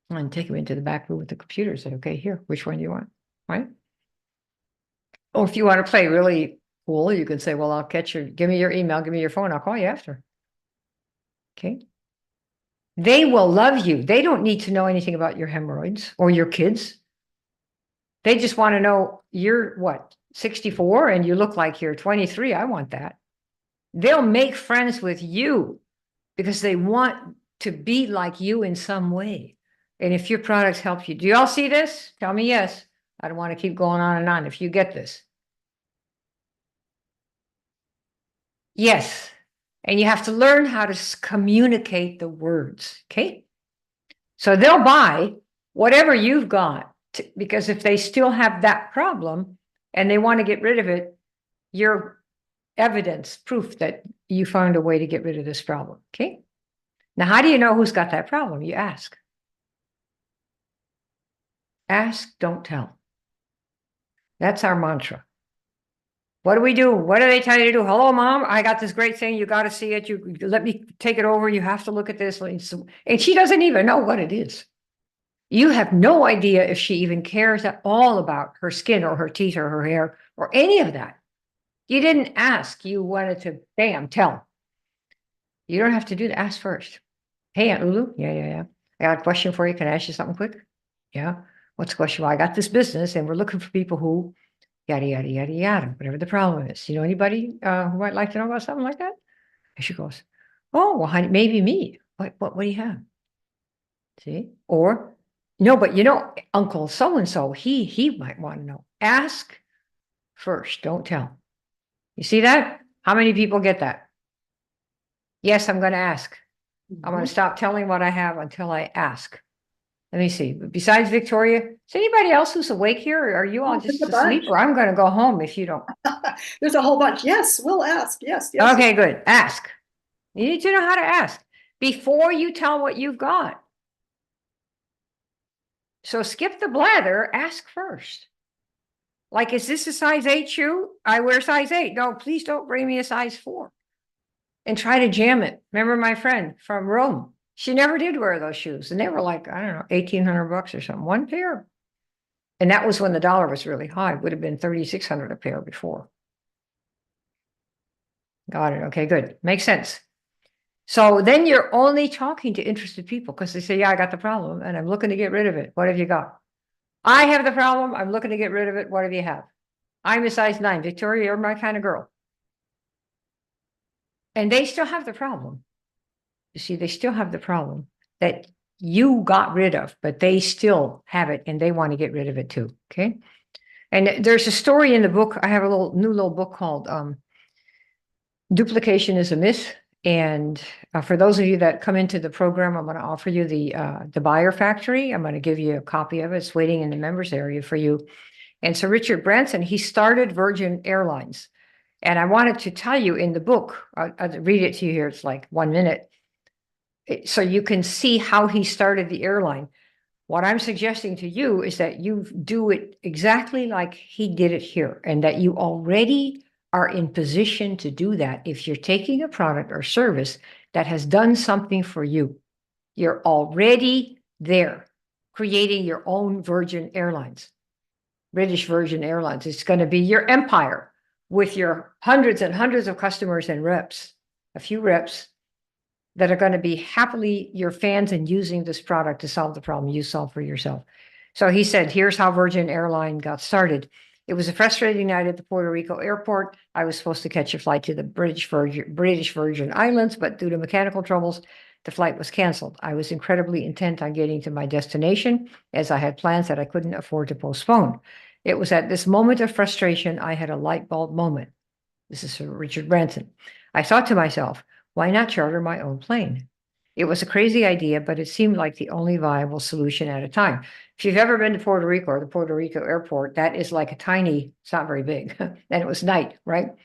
And take them into the back room with the computer. Say, okay, here, which one do you want? Right? Or if you want to play really cool, you can say, well, I'll give me your email, give me your phone, I'll call you after. Okay. They will love you. They don't need to know anything about your hemorrhoids or your kids. They just want to know you're what, 64 and you look like you're 23. I want that. They'll make friends with you because they want to be like you in some way. And if your products help you, do you all see this? Tell me yes. I don't want to keep going on and on if you get this. Yes. And you have to learn how to communicate the words. Okay. So they'll buy whatever you've got because if they still have that problem and they want to get rid of it, you're evidence, proof that you found a way to get rid of this problem. Okay. Now, how do you know who's got that problem? You ask. Ask, don't tell. That's our mantra. What do we do? What do they tell you to do? Hello, Mom. I got this great thing. You got to see it. You let me take it over. You have to look at this. And she doesn't even know what it is. You have no idea if she even cares at all about her skin or her teeth or her hair or any of that. You didn't ask. You wanted to, bam, tell. You don't have to do that. Ask first. Hey, Aunt Lulu. Yeah. I got a question for you. Can I ask you something quick? Yeah. What's the question? Well, I got this business and we're looking for people who yada, yada, yada, yada, whatever the problem is. You know anybody who might like to know about something like that? And she goes, oh, well, honey, maybe me. What do you have? See? Or, no, but Uncle so-and-so, he might want to know. Ask first, don't tell. You see that? How many people get that? Yes, I'm going to ask. I'm going to stop telling what I have until I ask. Let me see. Besides Victoria, is anybody else who's awake here? Or are you all just asleep? Or I'm going to go home if you don't. There's a whole bunch. Yes, we'll ask. Yes. Okay, good. Ask. You need to know how to ask before you tell what you've got. So skip the blather. Ask first. Like, is this a size 8 shoe? I wear size 8. No, please don't bring me a size 4. And try to jam it. Remember my friend from Rome? She never did wear those shoes. And they were like, I don't know, $1,800 or something, one pair. And that was when the dollar was really high. It would have been $3,600 a pair before. Got it. Okay, good. Makes sense. So then you're only talking to interested people because they say, yeah, I got the problem and I'm looking to get rid of it. What have you got? I have the problem. I'm looking to get rid of it. What have you have? I'm a size 9. Victoria, you're my kind of girl. And they still have the problem. You see, they still have the problem that you got rid of, but they still have it and they want to get rid of it too. Okay. And there's a story in the book. I have a new little book called Duplication is a Myth. And for those of you that come into the program, I'm going to offer you the Buyer Factory. I'm going to give you a copy of it. It's waiting in the members area for you. And so Richard Branson, he started Virgin Airlines. And I wanted to tell you in the book, I'll read it to you here. It's like 1 minute. So you can see how he started the airline. What I'm suggesting to you is that you do it exactly like he did it here, and that you already are in position to do that if you're taking a product or service that has done something for you. You're already there, creating your own Virgin Airlines, British Virgin Airlines. It's going to be your empire with your hundreds and hundreds of customers and reps, a few reps that are going to be happily your fans and using this product to solve the problem you solve for yourself. So he said, here's how Virgin Airline got started. It was a frustrating night at the Puerto Rico airport. I was supposed to catch a flight to the British Virgin Islands, but due to mechanical troubles, the flight was canceled. I was incredibly intent on getting to my destination, as I had plans that I couldn't afford to postpone. It was at this moment of frustration I had a light bulb moment. This is from Richard Branson. I thought to myself, why not charter my own plane? It was a crazy idea, but it seemed like the only viable solution at a time. If you've ever been to Puerto Rico or the Puerto Rico airport, that is like a tiny, it's not very big. And it was night, right?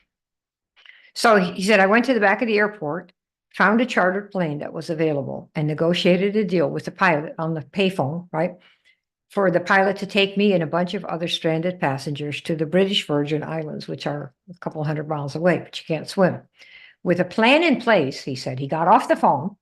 So he said, I went to the back of the airport, found a chartered plane that was available, and negotiated a deal with the pilot on the payphone, right? For the pilot to take me and a bunch of other stranded passengers to the British Virgin Islands, which are a couple hundred miles away, but you can't swim. With a plan in place, he said, he got off the phone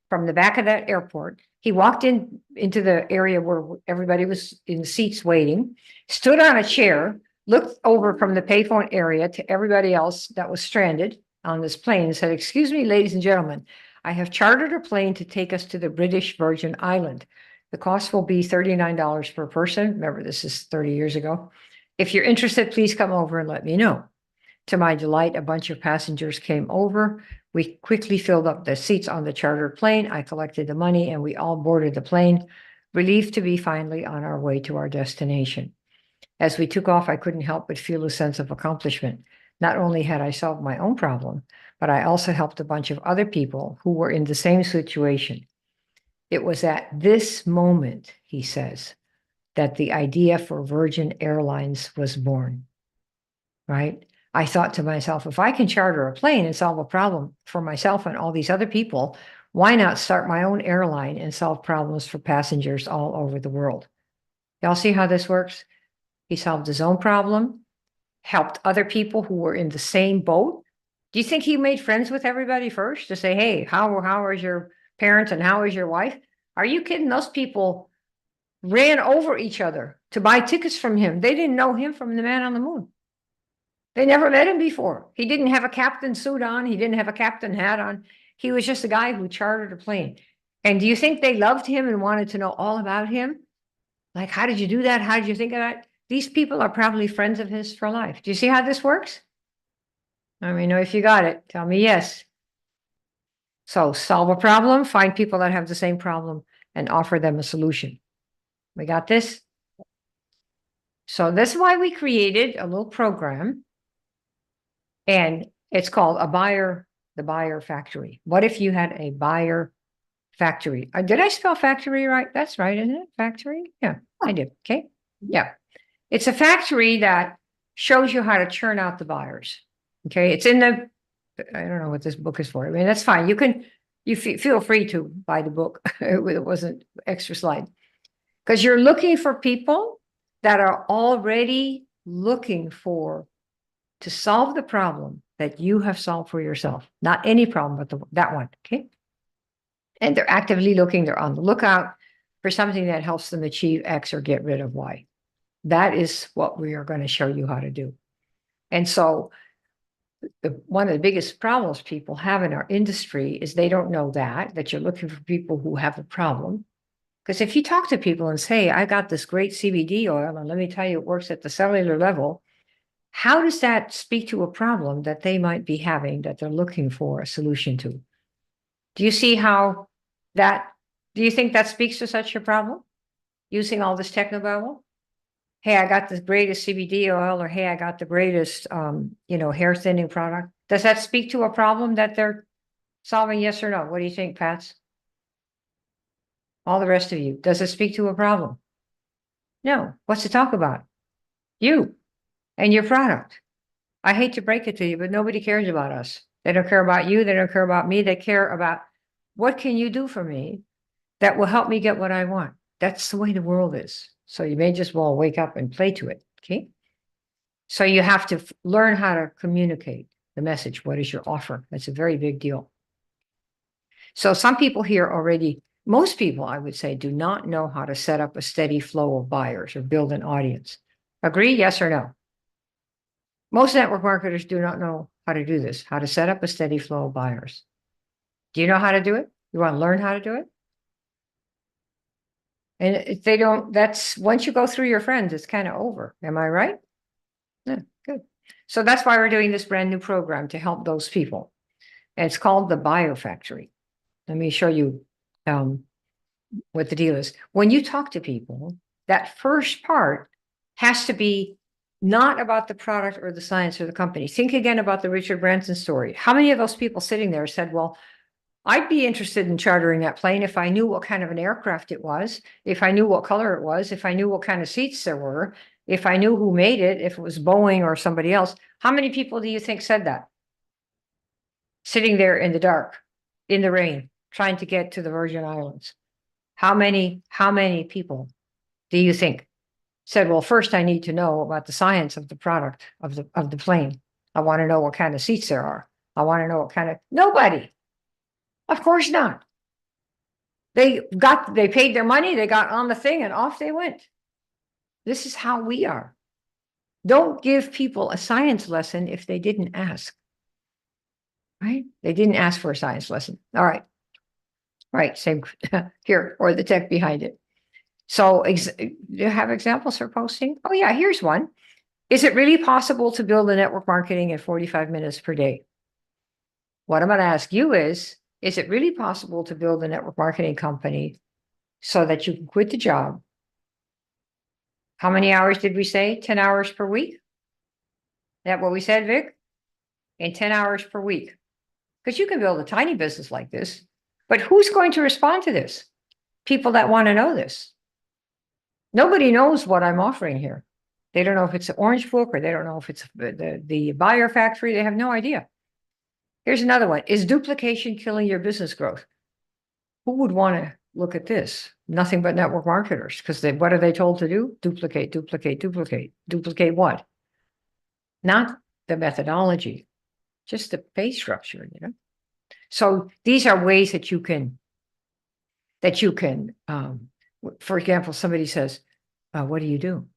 from the back of that airport. He walked into the area where everybody was in the seats waiting, stood on a chair, looked over from the payphone area to everybody else that was stranded on this plane and said, excuse me, ladies and gentlemen, I have chartered a plane to take us to the British Virgin Island. The cost will be $39 per person. Remember, this is 30 years ago. If you're interested, please come over and let me know. To my delight, a bunch of passengers came over. We quickly filled up the seats on the chartered plane. I collected the money and we all boarded the plane, relieved to be finally on our way to our destination. As we took off, I couldn't help but feel a sense of accomplishment. Not only had I solved my own problem, but I also helped a bunch of other people who were in the same situation. It was at this moment, he says, that the idea for Virgin Airlines was born, right? I thought to myself, if I can charter a plane and solve a problem for myself and all these other people, why not start my own airline and solve problems for passengers all over the world? Y'all see how this works? He solved his own problem, helped other people who were in the same boat. Do you think he made friends with everybody first to say, hey, how is your parents and how is your wife? Are you kidding? Those people ran over each other to buy tickets from him. They didn't know him from the man on the moon. They never met him before. He didn't have a captain suit on. He didn't have a captain hat on. He was just a guy who chartered a plane. And do you think they loved him and wanted to know all about him? Like, how did you do that? How did you think of that? These people are probably friends of his for life. Do you see how this works? Let me know if you got it. Tell me yes. So solve a problem, find people that have the same problem and offer them a solution. We got this? So this is why we created a little program. And it's called the buyer factory. What if you had a buyer factory? Did I spell factory right? That's right, isn't it? Factory? Yeah, I did. Okay. Yeah. It's a factory that shows you how to churn out the buyers. Okay. It's in the, I don't know what this book is for. I mean, that's fine. You feel free to buy the book. It wasn't extra slide. Because you're looking for people that are already looking to solve the problem that you have solved for yourself. Not any problem, but that one, okay? And they're actively looking, they're on the lookout for something that helps them achieve X or get rid of Y. That is what we are going to show you how to do. And so one of the biggest problems people have in our industry is they don't know that you're looking for people who have a problem. Because if you talk to people and say, I got this great CBD oil, and let me tell you, it works at the cellular level, how does that speak to a problem that they might be having that they're looking for a solution to? Do you see how do you think that speaks to such a problem? Using all this technobabble? Hey, I got the greatest CBD oil, or hey, I got the greatest, hair thinning product. Does that speak to a problem that they're solving? Yes or no? What do you think, Pats? All the rest of you, does it speak to a problem? No. What's it talk about? You and your product. I hate to break it to you, but nobody cares about us. They don't care about you. They don't care about me. They care about what can you do for me that will help me get what I want. That's the way the world is. So you may just well wake up and play to it. Okay. So you have to learn how to communicate the message. What is your offer? That's a very big deal. So some people here already most people, I would say, do not know how to set up a steady flow of buyers or build an audience. Agree? Yes or no? Most network marketers do not know how to do this, how to set up a steady flow of buyers. Do you know how to do it? You want to learn how to do it? And if they don't, that's once you go through your friends, it's kind of over. Am I right? Yeah, good. So that's why we're doing this brand new program to help those people. And it's called the Buyer Factory. Let me show you what the deal is. When you talk to people, that first part has to be not about the product or the science or the company. Think again about the Richard Branson story. How many of those people sitting there said, well, I'd be interested in chartering that plane if I knew what kind of an aircraft it was, if I knew what color it was, if I knew what kind of seats there were, if I knew who made it, if it was Boeing or somebody else. How many people do you think said that? Sitting there in the dark, in the rain, trying to get to the Virgin Islands. How many people do you think said, well, first I need to know about the science of the product of the plane. I want to know what kind of seats there are. I want to know what kind of, nobody. Of course not. They paid their money, they got on the thing and off they went. This is how we are. Don't give people a science lesson if they didn't ask. Right? They didn't ask for a science lesson. All right. Right. Same here, or the tech behind it. So do you have examples for posting? Oh yeah, here's one. Is it really possible to build a network marketing in 45 minutes per day? What I'm going to ask you is it really possible to build a network marketing company so that you can quit the job? How many hours did we say? 10 hours per week? Is that what we said, Vic? In 10 hours per week. Because you can build a tiny business like this, but who's going to respond to this? People that want to know this. Nobody knows what I'm offering here. They don't know if it's an Orange Book or they don't know if it's the Buyer Factory. They have no idea. Here's another one. Is duplication killing your business growth? Who would want to look at this? Nothing but network marketers, because what are they told to do? Duplicate, duplicate, duplicate. Duplicate what? Not the methodology, just the pay structure, you know? So these are ways that you can, for example, somebody says, what do you do?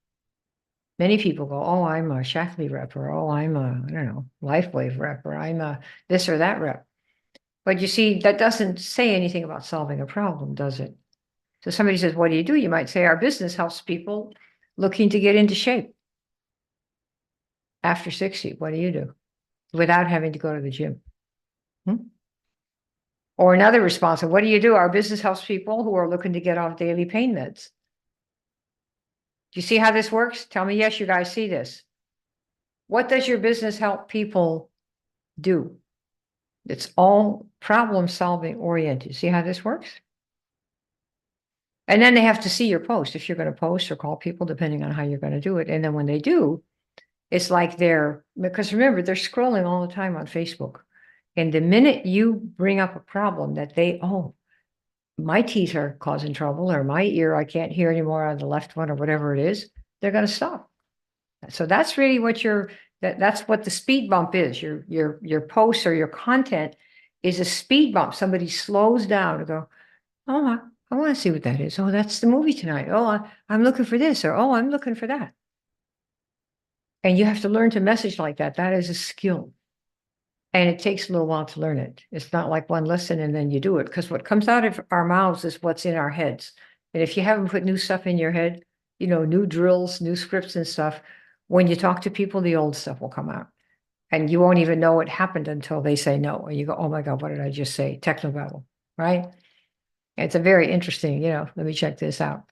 Many people go, oh, I'm a Shaklee rep, or oh, I'm a, I don't know, LifeWave rep, or I'm a this or that rep. But you see, that doesn't say anything about solving a problem, does it? So somebody says, what do? You might say, our business helps people looking to get into shape after 60. What do you do? Without having to go to the gym. Or another response, what do you do? Our business helps people who are looking to get off daily pain meds. Do you see how this works? Tell me yes, you guys see this. What does your business help people do? It's all problem solving oriented. See how this works? And then they have to see your post if you're going to post or call people, depending on how you're going to do it. And then when they do, it's like because remember, they're scrolling all the time on Facebook. And the minute you bring up a problem that my teeth are causing trouble, or my ear, I can't hear anymore on the left one, or whatever it is, they're going to stop. So that's really what that's what the speed bump is. Your posts or your content is a speed bump. Somebody slows down to go, oh, I want to see what that is. Oh, that's the movie tonight. Oh, I'm looking for this, or oh, I'm looking for that. And you have to learn to message like that. That is a skill. And it takes a little while to learn it. It's not like one lesson and then you do it, because what comes out of our mouths is what's in our heads. And if you haven't put new stuff in your head, new drills, new scripts and stuff, when you talk to people, the old stuff will come out. And you won't even know it happened until they say no. And you go, oh my God, what did I just say? Technobabble, right? It's a very interesting, let me check this out.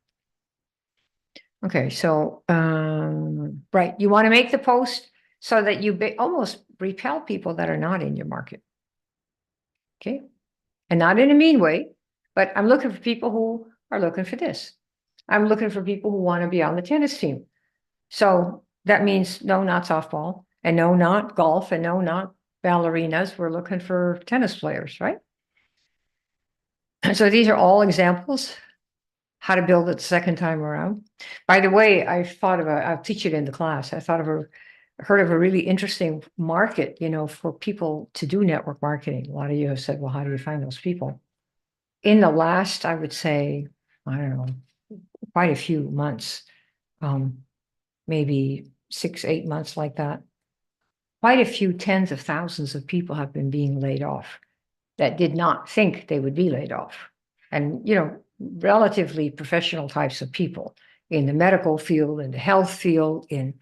Okay, so, right, you want to make the post so that you almost repel people that are not in your market. Okay, and not in a mean way, but I'm looking for people who are looking for this. I'm looking for people who want to be on the tennis team. So that means no, not softball, and no, not golf, and no, not ballerinas. We're looking for tennis players, right? So these are all examples how to build it the second time around. By the way, I'll teach it in the class. I heard of a really interesting market, for people to do network marketing. A lot of you have said, well, how do you find those people? in the last, I would say, I don't know, quite a few months, maybe 6, 8 months like that, quite a few tens of thousands of people have been being laid off that did not think they would be laid off. And, relatively professional types of people in the medical field, in the health field, in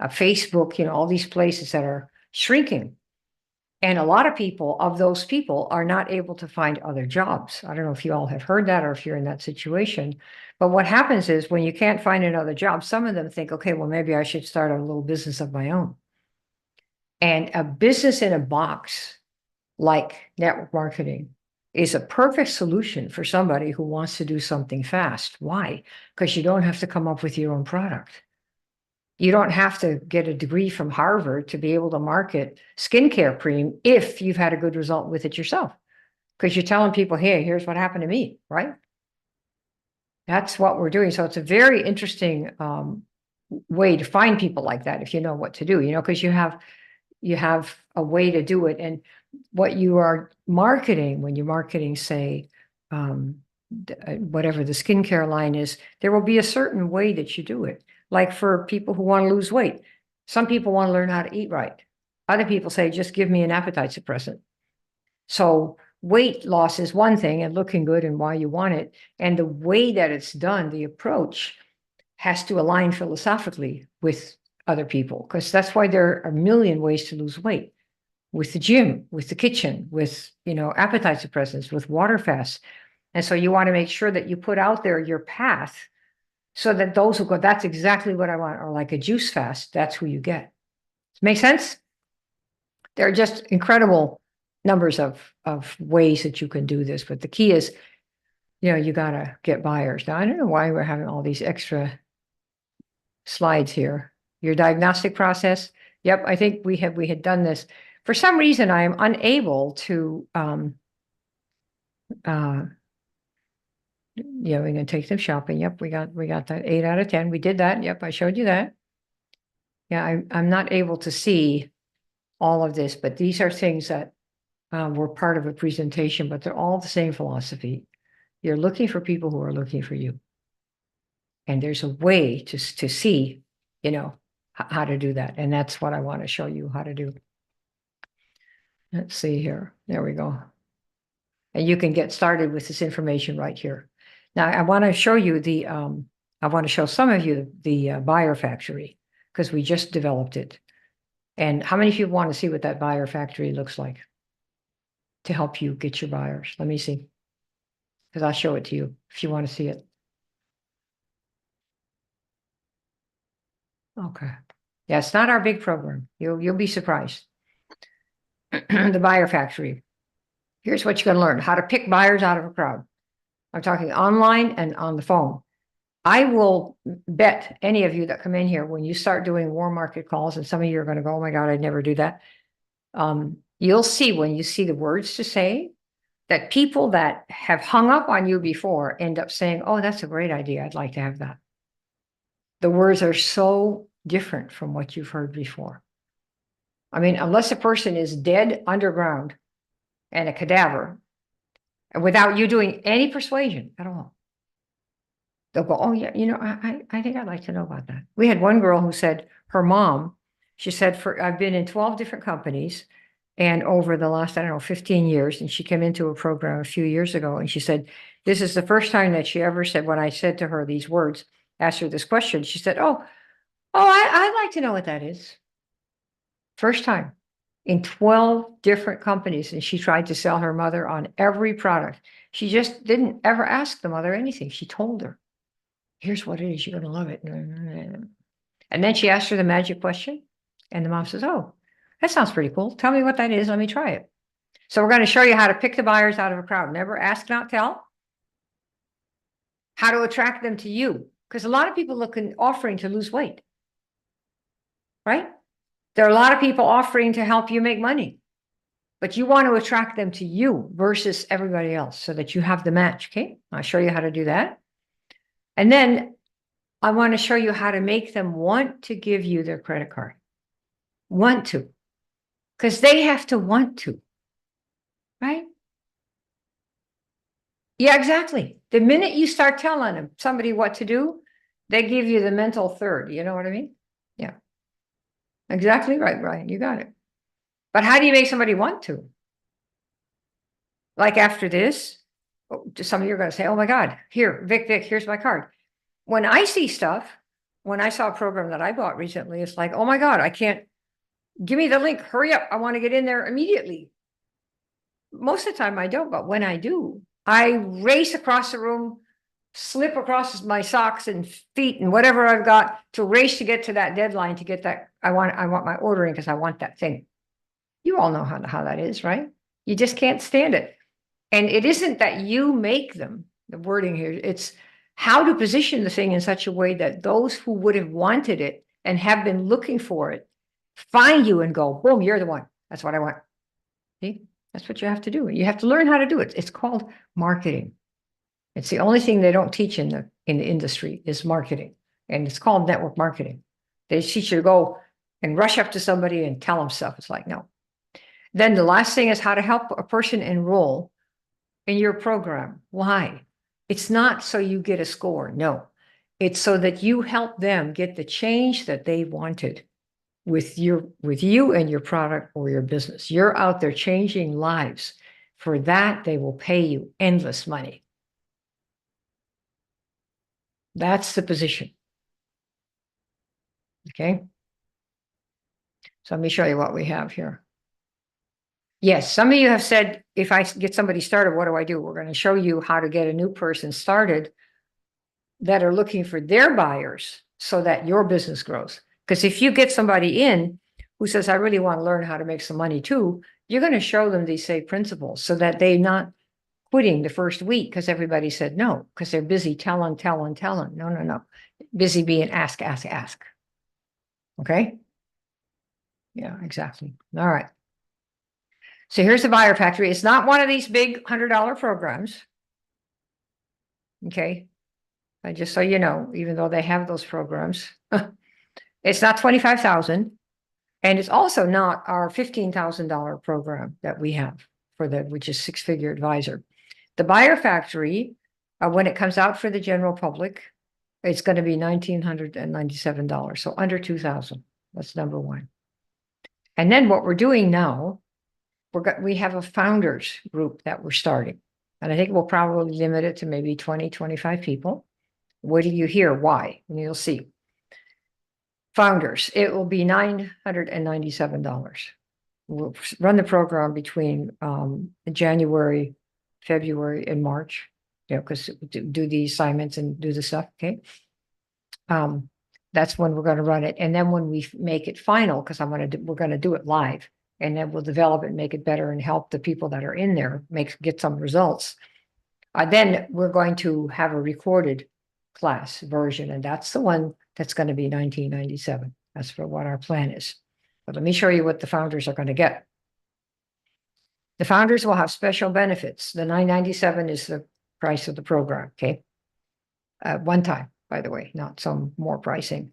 Facebook, all these places that are shrinking. And a lot of people of those people are not able to find other jobs. I don't know if you all have heard that or if you're in that situation. But what happens is when you can't find another job, some of them think, okay, well, maybe I should start a little business of my own. And a business in a box like network marketing is a perfect solution for somebody who wants to do something fast. Why? Because you don't have to come up with your own product. You don't have to get a degree from Harvard to be able to market skincare cream if you've had a good result with it yourself. Because you're telling people, hey, here's what happened to me, right? That's what we're doing. So it's a very interesting way to find people like that if you know what to do, because you have a way to do it. And what you are marketing, when you're marketing, say, whatever the skincare line is, there will be a certain way that you do it. Like for people who want to lose weight, some people want to learn how to eat right. Other people say, just give me an appetite suppressant. So weight loss is one thing, and looking good and why you want it. And the way that it's done, the approach has to align philosophically with other people, because that's why there are a million ways to lose weight. With the gym, with the kitchen, with, appetite suppressants, with water fasts. And so you want to make sure that you put out there your path so that those who go, that's exactly what I want, or like a juice fast, that's who you get. Make sense? There are just incredible numbers of ways that you can do this, but the key is, you got to get buyers. Now, I don't know why we're having all these extra slides here. Your diagnostic process. Yep, I think we had done this. For some reason, I am unable to, we're going to take them shopping. Yep, we got that 8 out of 10. We did that. Yep, I showed you that. Yeah, I'm not able to see all of this, but these are things that were part of a presentation, but they're all the same philosophy. You're looking for people who are looking for you. And there's a way to see, how to do that. And that's what I want to show you how to do. Let's see here. There we go. And you can get started with this information right here. Now, I want to show you I want to show some of you the buyer factory, because we just developed it. And how many of you want to see what that buyer factory looks like to help you get your buyers? Let me see, because I'll show it to you if you want to see it. Okay. Yeah, it's not our big program. You'll be surprised. The buyer factory. Here's what you're going to learn: how to pick buyers out of a crowd. I'm talking online and on the phone. I will bet any of you that come in here, when you start doing warm market calls, and some of you are going to go, oh my God, I'd never do that. You'll see when you see the words to say that people that have hung up on you before end up saying, oh, that's a great idea. I'd like to have that. The words are so different from what you've heard before. I mean, unless a person is dead underground and a cadaver, and without you doing any persuasion at all, they'll go, oh yeah, I think I'd like to know about that. We had one girl who said her mom, she said, I've been in 12 different companies, and over the last, 15 years, and she came into a program a few years ago, and she said, this is the first time that she ever said, when I said to her these words, asked her this question, she said, I'd like to know what that is. First time in 12 different companies, and she tried to sell her mother on every product. She just didn't ever ask the mother anything. She told her, here's what it is, you're going to love it. And then she asked her the magic question, and the mom says, oh, that sounds pretty cool. Tell me what that is. Let me try it. So we're going to show you how to pick the buyers out of a crowd. Never ask, not tell. How to attract them to you. Because a lot of people offering to lose weight. Right? There are a lot of people offering to help you make money. But you want to attract them to you versus everybody else so that you have the match. Okay? I'll show you how to do that. And then I want to show you how to make them want to give you their credit card. Want to. Because they have to want to. Right? Yeah, exactly. The minute you start telling them somebody what to do, they give you the mental third. You know what I mean? Yeah. Exactly right, Brian. You got it. But how do you make somebody want to? Like after this, some of you are going to say, oh my God, here, Vic, here's my card. When I see stuff, when I saw a program that I bought recently, it's like, oh my God, I can't, give me the link, hurry up. I want to get in there immediately. Most of the time I don't, but when I do, I race across the room, slip across my socks and feet and whatever I've got to race to get to that deadline to get that. I want my ordering because I want that thing. You all know how that is, right? You just can't stand it. And it isn't that you make them, the wording here, it's how to position the thing in such a way that those who would have wanted it and have been looking for it find you and go, boom, you're the one. That's what I want. See, that's what you have to do. You have to learn how to do it. It's called marketing. It's the only thing they don't teach in the industry is marketing. And it's called network marketing. They teach you to go and rush up to somebody and tell them stuff. It's like, no. Then the last thing is how to help a person enroll in your program. Why? It's not so you get a score. No, it's so that you help them get the change that they wanted with you and your product or your business. You're out there changing lives. For that, they will pay you endless money. That's the position. Okay. So let me show you what we have here. Yes, some of you have said, if I get somebody started, what do I do? We're going to show you how to get a new person started that are looking for their buyers so that your business grows. Because if you get somebody in who says, I really want to learn how to make some money too, you're going to show them these same principles so that they're not quitting the first week because everybody said no, because they're busy telling. No. Busy being ask. Okay. Yeah, exactly. All right. So here's the Buyer Factory. It's not one of these big $100 programs. Okay. Just so you know, even though they have those programs, it's not 25,000. And it's also not our $15,000 program that we have which is six-figure advisor. The Buyer Factory, when it comes out for the general public, it's going to be $1,997. So under 2,000. That's number one. And then what we're doing now, we have a founders group that we're starting. And I think we'll probably limit it to maybe 20, 25 people. What do you hear? Why? And you'll see. Founders, it will be $997. We'll run the program between January, February, and March. Because do the assignments and do the stuff. Okay. That's when we're going to run it. And then when we make it final, because we're going to do it live, and then we'll develop it, make it better, and help the people that are in there get some results. Then we're going to have a recorded class version, and that's the one that's going to be $1,997. That's for what our plan is. But let me show you what the founders are going to get. The founders will have special benefits. The $997 is the price of the program. Okay. One time, by the way, not some more pricing.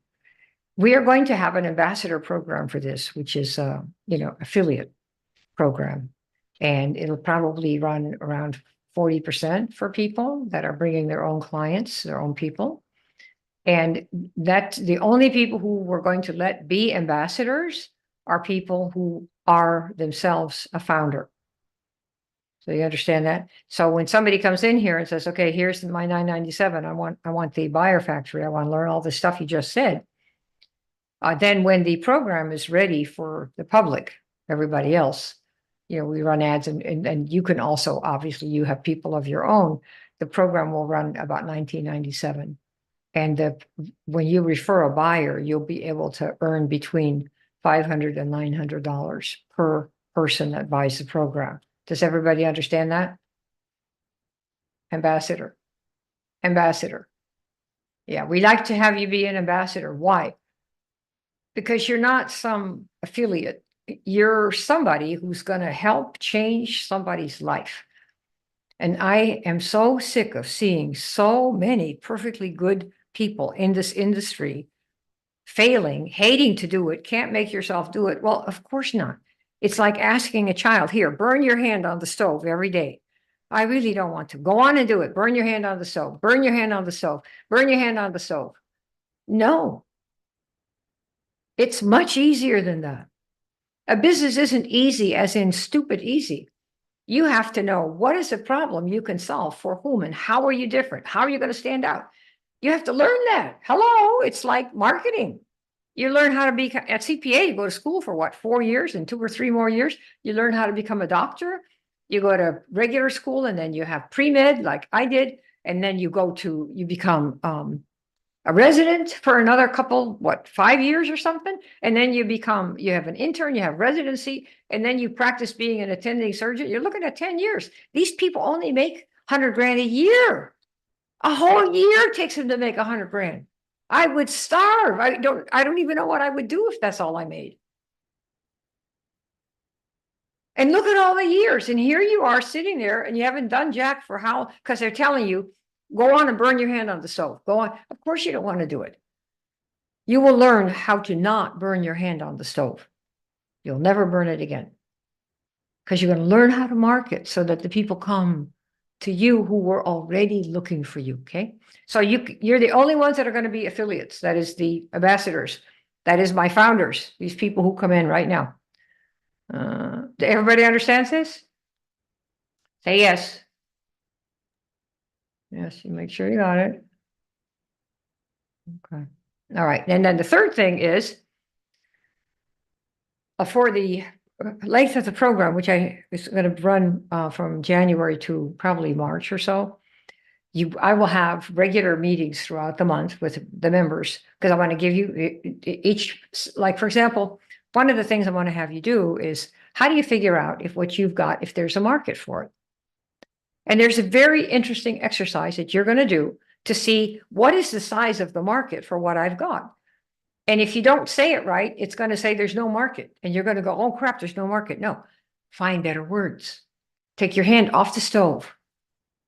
We are going to have an ambassador program for this, which is affiliate program, and it'll probably run around 40% for people that are bringing their own clients, their own people. And that's the only people who we're going to let be ambassadors are people who are themselves a founder. So you understand that? So when somebody comes in here and says, okay, here's my $997, I want the Buyer Factory, I want to learn all the stuff you just said. Then when the program is ready for the public, everybody else, we run ads and you can also, obviously you have people of your own. The program will run about $1,997. And when you refer a buyer, you'll be able to earn between $500 and $900 per person that buys the program. Does everybody understand that? Ambassador. Yeah, we like to have you be an ambassador. Why? Because you're not some affiliate. You're somebody who's going to help change somebody's life. And I am so sick of seeing so many perfectly good people in this industry failing, hating to do it, can't make yourself do it. Well, of course not. It's like asking a child, here, burn your hand on the stove every day. I really don't want to. Go on and do it. Burn your hand on the stove. Burn your hand on the stove. Burn your hand on the stove. No. It's much easier than that. A business isn't easy as in stupid easy. You have to know what is the problem you can solve for whom and how are you different? How are you going to stand out? You have to learn that. Hello, it's like marketing. You learn how to be at CPA, you go to school for what, 4 years and 2 or 3 more years. You learn how to become a doctor. You go to regular school and then you have pre-med like I did. And then you become a resident for another couple, 5 years or something. And then you have an intern, you have residency, and then you practice being an attending surgeon. You're looking at 10 years. These people only make 100 grand a year. A whole year takes them to make 100 grand. I would starve. I don't even know what I would do if that's all I made. And look at all the years. And here you are sitting there and you haven't done jack for because they're telling you, go on and burn your hand on the stove. Go on. Of course you don't want to do it. You will learn how to not burn your hand on the stove. You'll never burn it again. Because you're going to learn how to market so that the people come to you who were already looking for you, okay? So you're the only ones that are going to be affiliates. That is the ambassadors. That is my founders, these people who come in right now. Everybody understands this? Say yes. Yes, you make sure you got it. Okay. All right. And then the third thing is for the length of the program, which I is going to run from January to probably March or so, I will have regular meetings throughout the month with the members because I want to give you each, like, for example, one of the things I want to have you do is how do you figure out if what you've got, if there's a market for it? And there's a very interesting exercise that you're going to do to see what is the size of the market for what I've got. And if you don't say it right, it's going to say there's no market. And you're going to go, oh, crap, there's no market. No, find better words. Take your hand off the stove,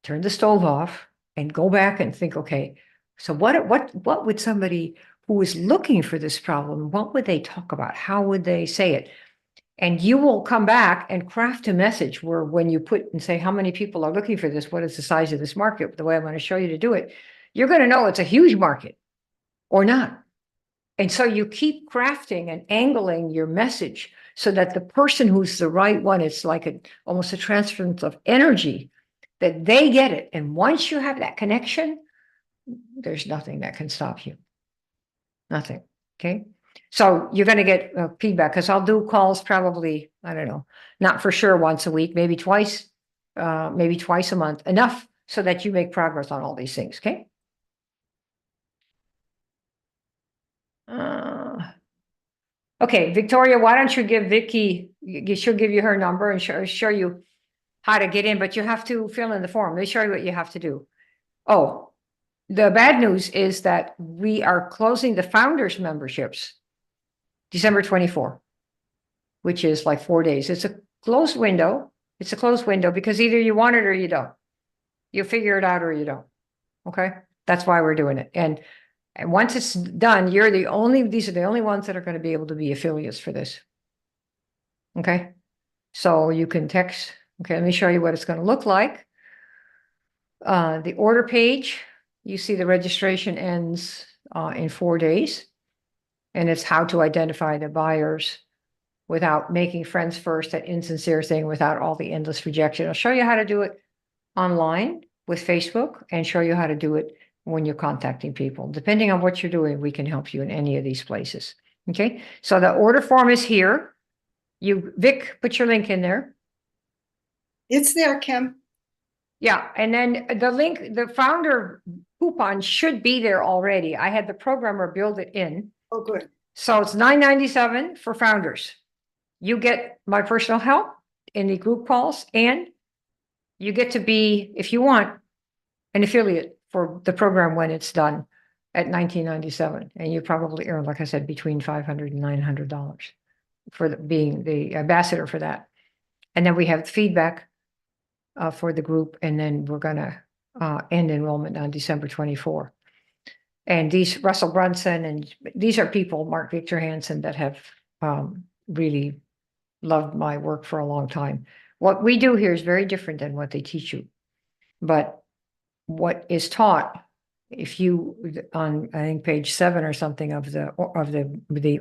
turn the stove off, and go back and think, okay, so what would somebody who is looking for this problem, what would they talk about? How would they say it? And you will come back and craft a message where when you put and say, how many people are looking for this? What is the size of this market? The way I'm going to show you to do it, you're going to know it's a huge market or not. And so you keep crafting and angling your message so that the person who's the right one, it's like almost a transference of energy, that they get it. And once you have that connection, there's nothing that can stop you. Nothing. Okay. So you're going to get feedback because I'll do calls probably, I don't know, not for sure once a week, maybe twice a month, enough so that you make progress on all these things. Okay. Okay, Victoria, why don't you give Vicky, she'll give you her number and show you how to get in, but you have to fill in the form. Let me show you what you have to do. Oh, the bad news is that we are closing the founders memberships December 24, which is like 4 days. It's a closed window. It's a closed window because either you want it or you don't. You figure it out or you don't. Okay, that's why we're doing it. And once it's done, these are the only ones that are going to be able to be affiliates for this. Okay, so you can text. Okay, let me show you what it's going to look like. The order page, you see the registration ends in 4 days. And it's how to identify the buyers without making friends first, that insincere thing, without all the endless rejection. I'll show you how to do it online with Facebook and show you how to do it when you're contacting people. Depending on what you're doing, we can help you in any of these places. Okay, so the order form is here. Vic, put your link in there. It's there, Kim. Yeah, and then the link, the founder coupon should be there already. I had the programmer build it in. Oh, good. So it's $9.97 for founders. You get my personal help in the group calls, and you get to be, if you want, an affiliate for the program when it's done at $19.97. And you probably earn, like I said, between $500 and $900 for being the ambassador for that. And then we have feedback for the group, and then we're going to end enrollment on December 24. And these Russell Brunson, and these are people, Mark Victor Hansen, that have really loved my work for a long time. What we do here is very different than what they teach you But what is taught, if you, on, I think, page 7 or something of the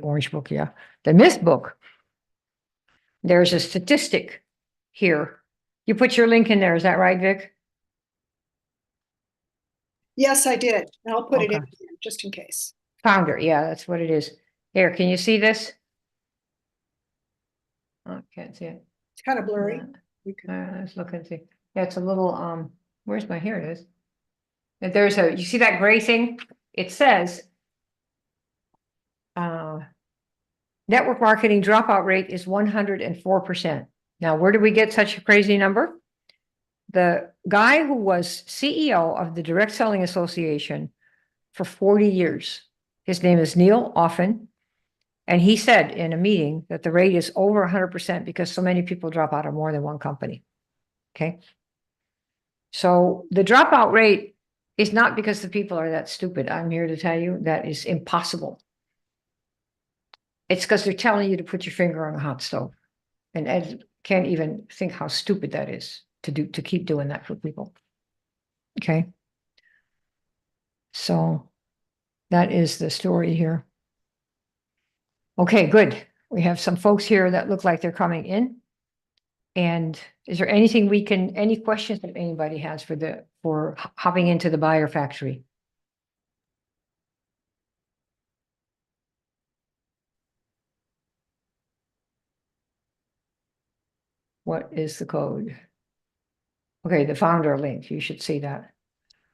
Orange Book, yeah, the Myth Book, there's a statistic here. You put your link in there, is that right, Vic? Yes, I did. And I'll put it in Okay. here just in case. Founder, yeah, that's what it is. Here, can you see this? Oh, can't see it. It's kind of blurry. Uh, We can- Let's look and see. Yeah, it's a little, where's my, here it is. And there's a, you see that gray thing? It says, network marketing dropout rate is 104%. Now, where do we get such a crazy number? The guy who was CEO of the Direct Selling Association for 40 years, his name is Neil Offen, and he said in a meeting that the rate is over 100% because so many people drop out of more than one company. Okay. So the dropout rate is not because the people are that stupid. I'm here to tell you that is impossible. It's because they're telling you to put your finger on a hot stove. And Ed can't even think how stupid that is to keep doing that for people. Okay. So that is the story here. Okay, good. We have some folks here that look like they're coming in. And is there anything we can, any questions that anybody has for hopping into the Buyer Factory? What is the code? Okay, the founder link, you should see that.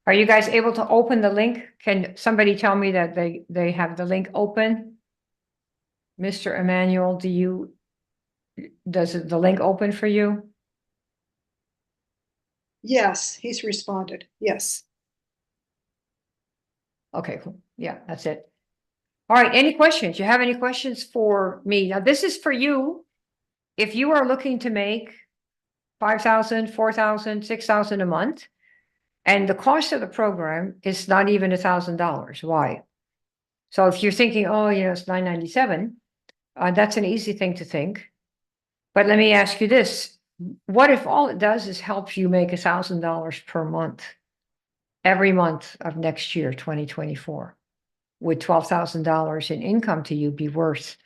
Are you guys able to open the link? Can somebody tell me that they have the link open? Mr. Emmanuel, does the link open for you? Yes, he's responded. Yes. Okay, cool. Yeah, that's it. All right, any questions? You have any questions for me? Now, this is for you. If you are looking to make 5,000, 4,000, 6,000 a month, and the cost of the program is not even $1,000. Why? So if you're thinking, oh, it's $997, that's an easy thing to think. But let me ask you this. What if all it does is helps you make $1,000 per month, every month of next year, 2024? Would $12,000 in income to you be worth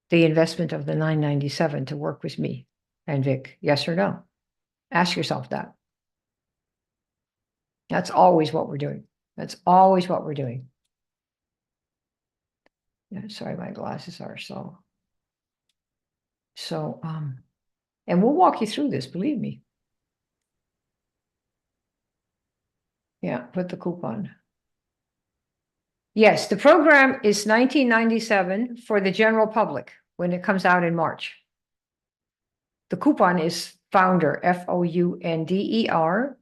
the investment of the $997 to work with me and Vic? Yes or no? Ask yourself that. That's always what we're doing. That's always what we're doing. Yeah, sorry, my glasses are so. And we'll walk you through this, believe me. Yeah, put the coupon. Yes, the program is $1997 for the general public when it comes out in March. The coupon is Founder, FOUNDER.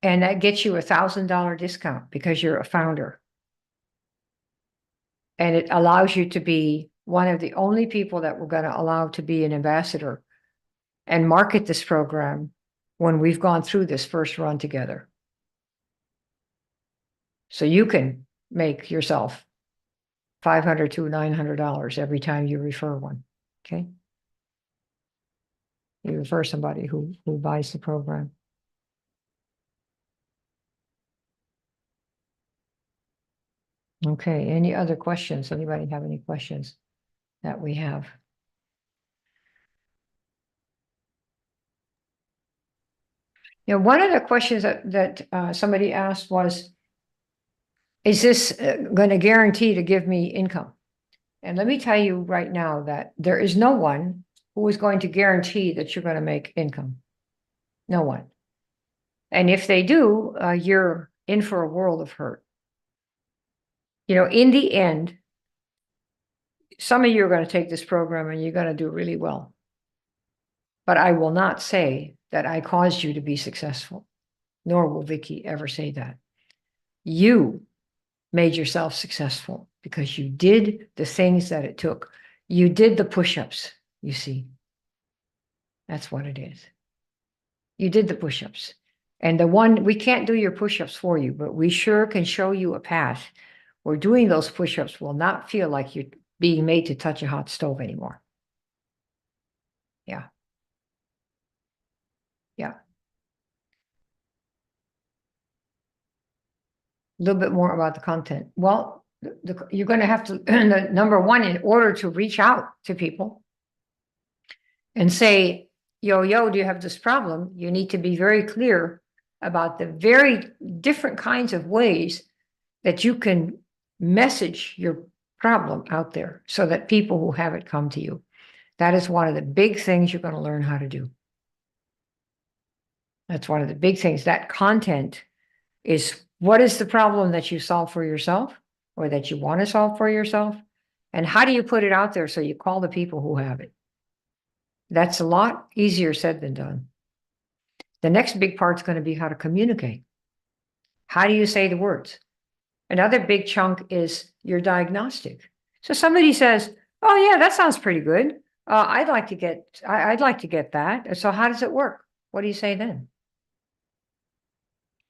And that gets you $1,000 discount because you're a founder. And it allows you to be one of the only people that we're going to allow to be an ambassador and market this program when we've gone through this first run together. So you can make yourself $500 to $900 every time you refer one. Okay. You refer somebody who buys the program. Okay. Any other questions? Anybody have any questions that we have? One of the questions that somebody asked was, is this going to guarantee to give me income? And let me tell you right now that there is no one who is going to guarantee that you're going to make income. No one. And if they do, you're in for a world of hurt. In the end, some of you are going to take this program and you're going to do really well. But I will not say that I caused you to be successful, nor will Vicky ever say that. You made yourself successful because you did the things that it took. You did the push-ups, you see. That's what it is. You did the push-ups. And we can't do your push-ups for you, but we sure can show you a path where doing those push-ups will not feel like you're being made to touch a hot stove anymore. Yeah. Yeah. A little bit more about the content. Well, you're going to have to, number one, in order to reach out to people and say, yo, do you have this problem? You need to be very clear about the very different kinds of ways that you can message your problem out there so that people who have it come to you. That is one of the big things you're going to learn how to do. That's one of the big things. That content is, what is the problem that you solve for yourself or that you want to solve for yourself? And how do you put it out there so you call the people who have it? That's a lot easier said than done. The next big part is going to be how to communicate. How do you say the words? Another big chunk is your diagnostic. So somebody says, oh yeah, that sounds pretty good. I'd like to get that. So how does it work? What do you say then?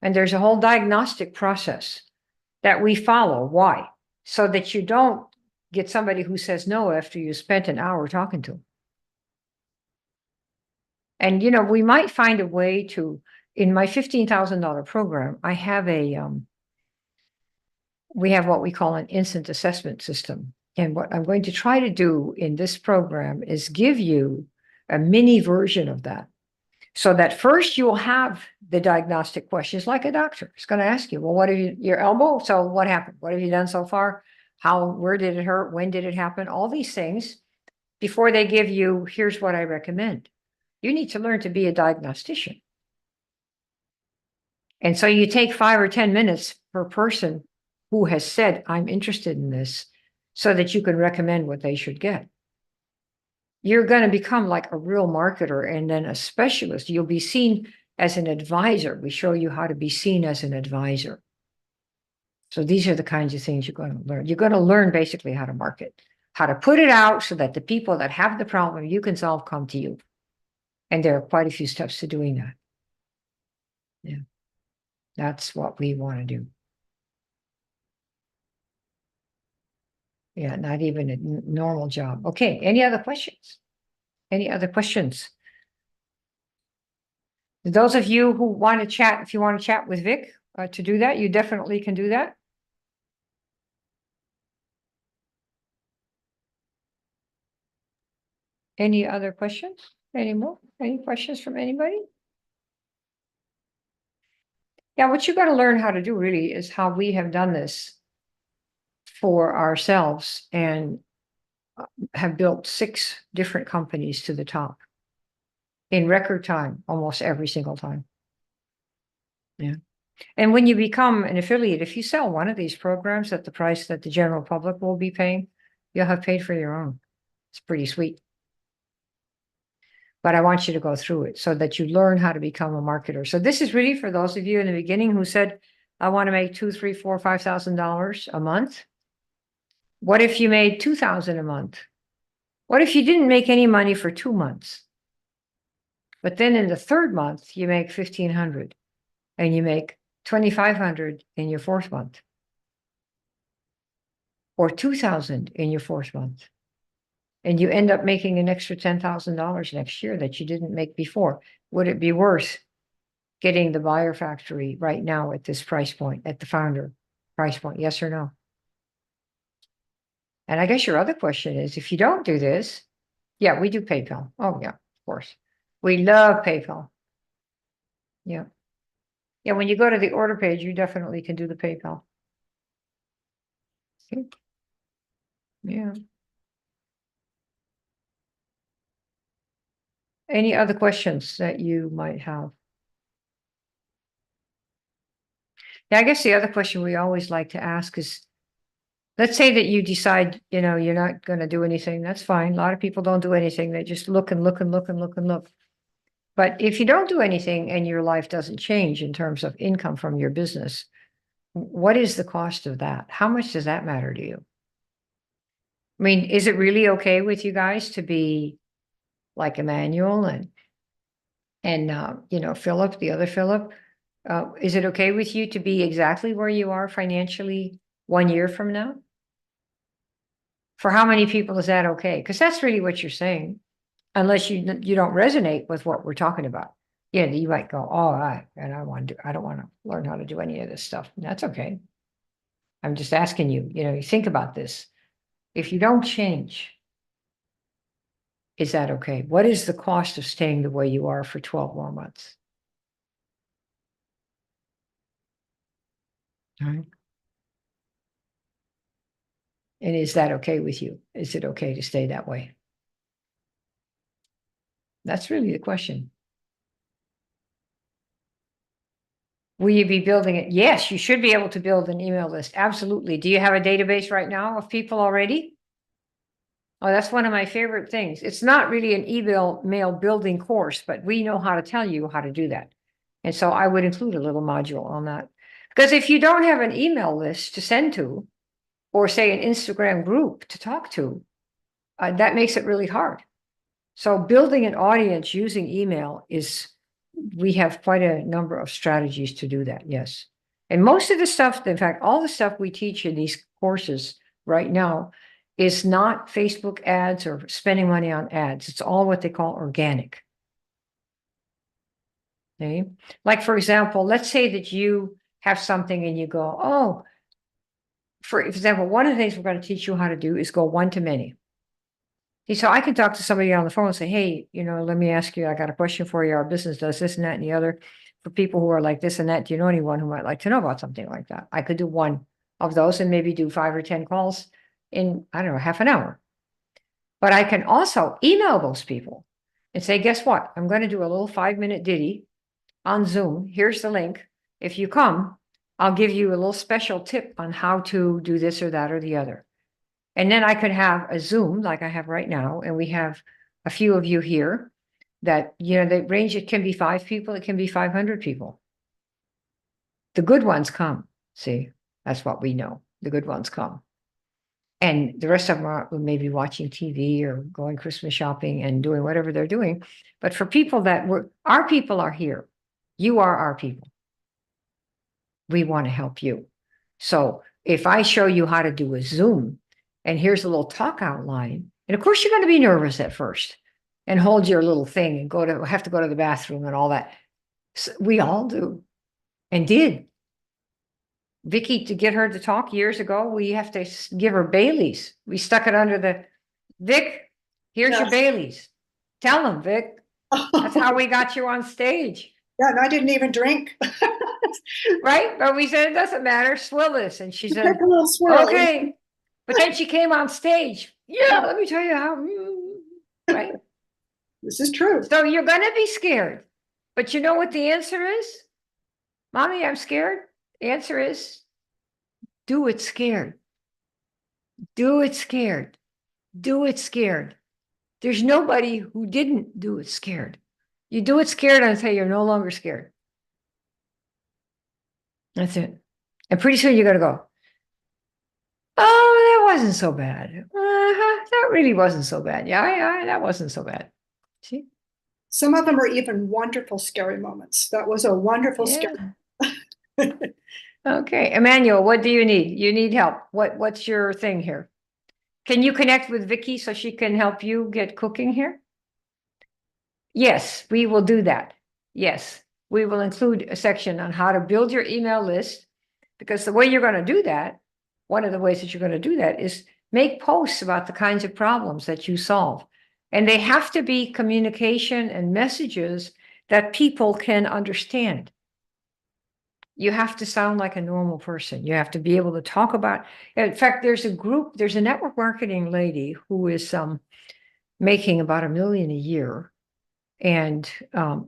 And there's a whole diagnostic process that we follow. Why? So that you don't get somebody who says no after you spent an hour talking to them. And, we might find a way to, in my $15,000 program, I have we have what we call an instant assessment system. And what I'm going to try to do in this program is give you a mini version of that. So that first you'll have the diagnostic questions like a doctor is going to ask you, well, what have you, your elbow? So what happened? What have you done so far? Where did it hurt? When did it happen? All these things before they give you, here's what I recommend. You need to learn to be a diagnostician. And so you take 5 or 10 minutes per person who has said, I'm interested in this, so that you can recommend what they should get. You're going to become like a real marketer and then a specialist. You'll be seen as an advisor. We show you how to be seen as an advisor. So these are the kinds of things you're going to learn. You're going to learn basically how to market, how to put it out so that the people that have the problem you can solve come to you. And there are quite a few steps to doing that. Yeah, that's what we want to do. Yeah, not even a normal job. Okay, any other questions? Any other questions? Those of you who want to chat, if you want to chat with Vic to do that, you definitely can do that. Any other questions? Any more? Any questions from anybody? Yeah, what you got to learn how to do really is how we have done this for ourselves and have built 6 different companies to the top in record time, almost every single time. Yeah. And when you become an affiliate, if you sell one of these programs at the price that the general public will be paying, you'll have paid for your own. It's pretty sweet. But I want you to go through it so that you learn how to become a marketer. So this is really for those of you in the beginning who said, I want to make $2,000, $3,000, $4,000, $5,000 a month. What if you made $2,000 a month? What if you didn't make any money for 2 months? But then in the 3rd month, you make $1,500 and you make $2,500 in your 4th month, or $2,000 in your 4th month. And you end up making an extra $10,000 next year that you didn't make before. Would it be worth getting the Buyer Factory right now at this price point, at the founder price point? Yes or no? And I guess your other question is, if you don't do this, yeah, we do PayPal. Oh yeah, of course. We love PayPal. Yeah. Yeah, when you go to the order page, you definitely can do the PayPal. Okay. Yeah. Any other questions that you might have? Yeah, I guess the other question we always like to ask is, let's say that you decide, you're not going to do anything. That's fine. A lot of people don't do anything. They just look and look and look and look and look. But if you don't do anything and your life doesn't change in terms of income from your business, what is the cost of that? How much does that matter to you? I mean, is it really okay with you guys to be like Emmanuel and Philip, the other Philip? Is it okay with you to be exactly where you are financially 1 year from now? For how many people is that okay? Because that's really what you're saying, unless you don't resonate with what we're talking about. You might go, oh, I don't want to learn how to do any of this stuff. And that's okay. I'm just asking you, you think about this. If you don't change, is that okay? What is the cost of staying the way you are for 12 more months? All right. And is that okay with you? Is it okay to stay that way? That's really the question. Will you be building it? Yes, you should be able to build an email list. Absolutely. Do you have a database right now of people already? Oh, that's one of my favorite things. It's not really an email mail building course, but we know how to tell you how to do that. And so I would include a little module on that. Because if you don't have an email list to send to, or say an Instagram group to talk to, that makes it really hard. So building an audience using email we have quite a number of strategies to do that, yes. And most of the stuff, in fact, all the stuff we teach in these courses right now is not Facebook ads or spending money on ads. It's all what they call organic. Okay? Like, for example, let's say that you have something and you go, oh, for example, one of the things we're going to teach you how to do is go one-to-many. So I can talk to somebody on the phone and say, hey, let me ask you, I got a question for you. Our business does this and that and the other. For people who are like this and that, do you know anyone who might like to know about something like that? I could do one of those and maybe do 5 or 10 calls in, I don't know, half an hour. But I can also email those people and say, guess what? I'm going to do a little 5-minute ditty on Zoom. Here's the link. If you come, I'll give you a little special tip on how to do this or that or the other. And then I could have a Zoom like I have right now. And we have a few of you here that, they range, it can be 5 people, it can be 500 people. The good ones come. See, that's what we know. The good ones come. And the rest of them are maybe watching TV or going Christmas shopping and doing whatever they're doing. But for people our people are here. You are our people. We want to help you. So if I show you how to do a Zoom, and here's a little talk outline, and of course you're going to be nervous at first and hold your little thing and have to go to the bathroom and all that. So we all do and did. Vicky, to get her to talk years ago, we have to give her Baileys. We stuck it under Vic, here's your Baileys. Tell them, Vic. That's how we got you on stage. Yeah, and I didn't even drink. Right? But we said, it doesn't matter, swill this. And she said, Take a little swirl. okay. But then she came on stage. Yeah, let me tell you how. Right? This is true. So you're going to be scared. But you know what the answer is? Mommy, I'm scared. The answer is do it scared. Do it scared. Do it scared. There's nobody who didn't do it scared. You do it scared until you're no longer scared. That's it. And pretty soon you're going to go, oh, that wasn't so bad. That really wasn't so bad. Yeah, that wasn't so bad. See? Some of them are even wonderful, scary moments. That was a wonderful, scary. Okay, Emmanuel, what do you need? You need help. What's your thing here? Can you connect with Vicky so she can help you get cooking here? Yes, we will do that. Yes, we will include a section on how to build your email list, because the way you're going to do that, one of the ways that you're going to do that is make posts about the kinds of problems that you solve. And they have to be communication and messages that people can understand. You have to sound like a normal person. You have to be able to talk about. In fact, there's a network marketing lady who is making about $1 million a year. And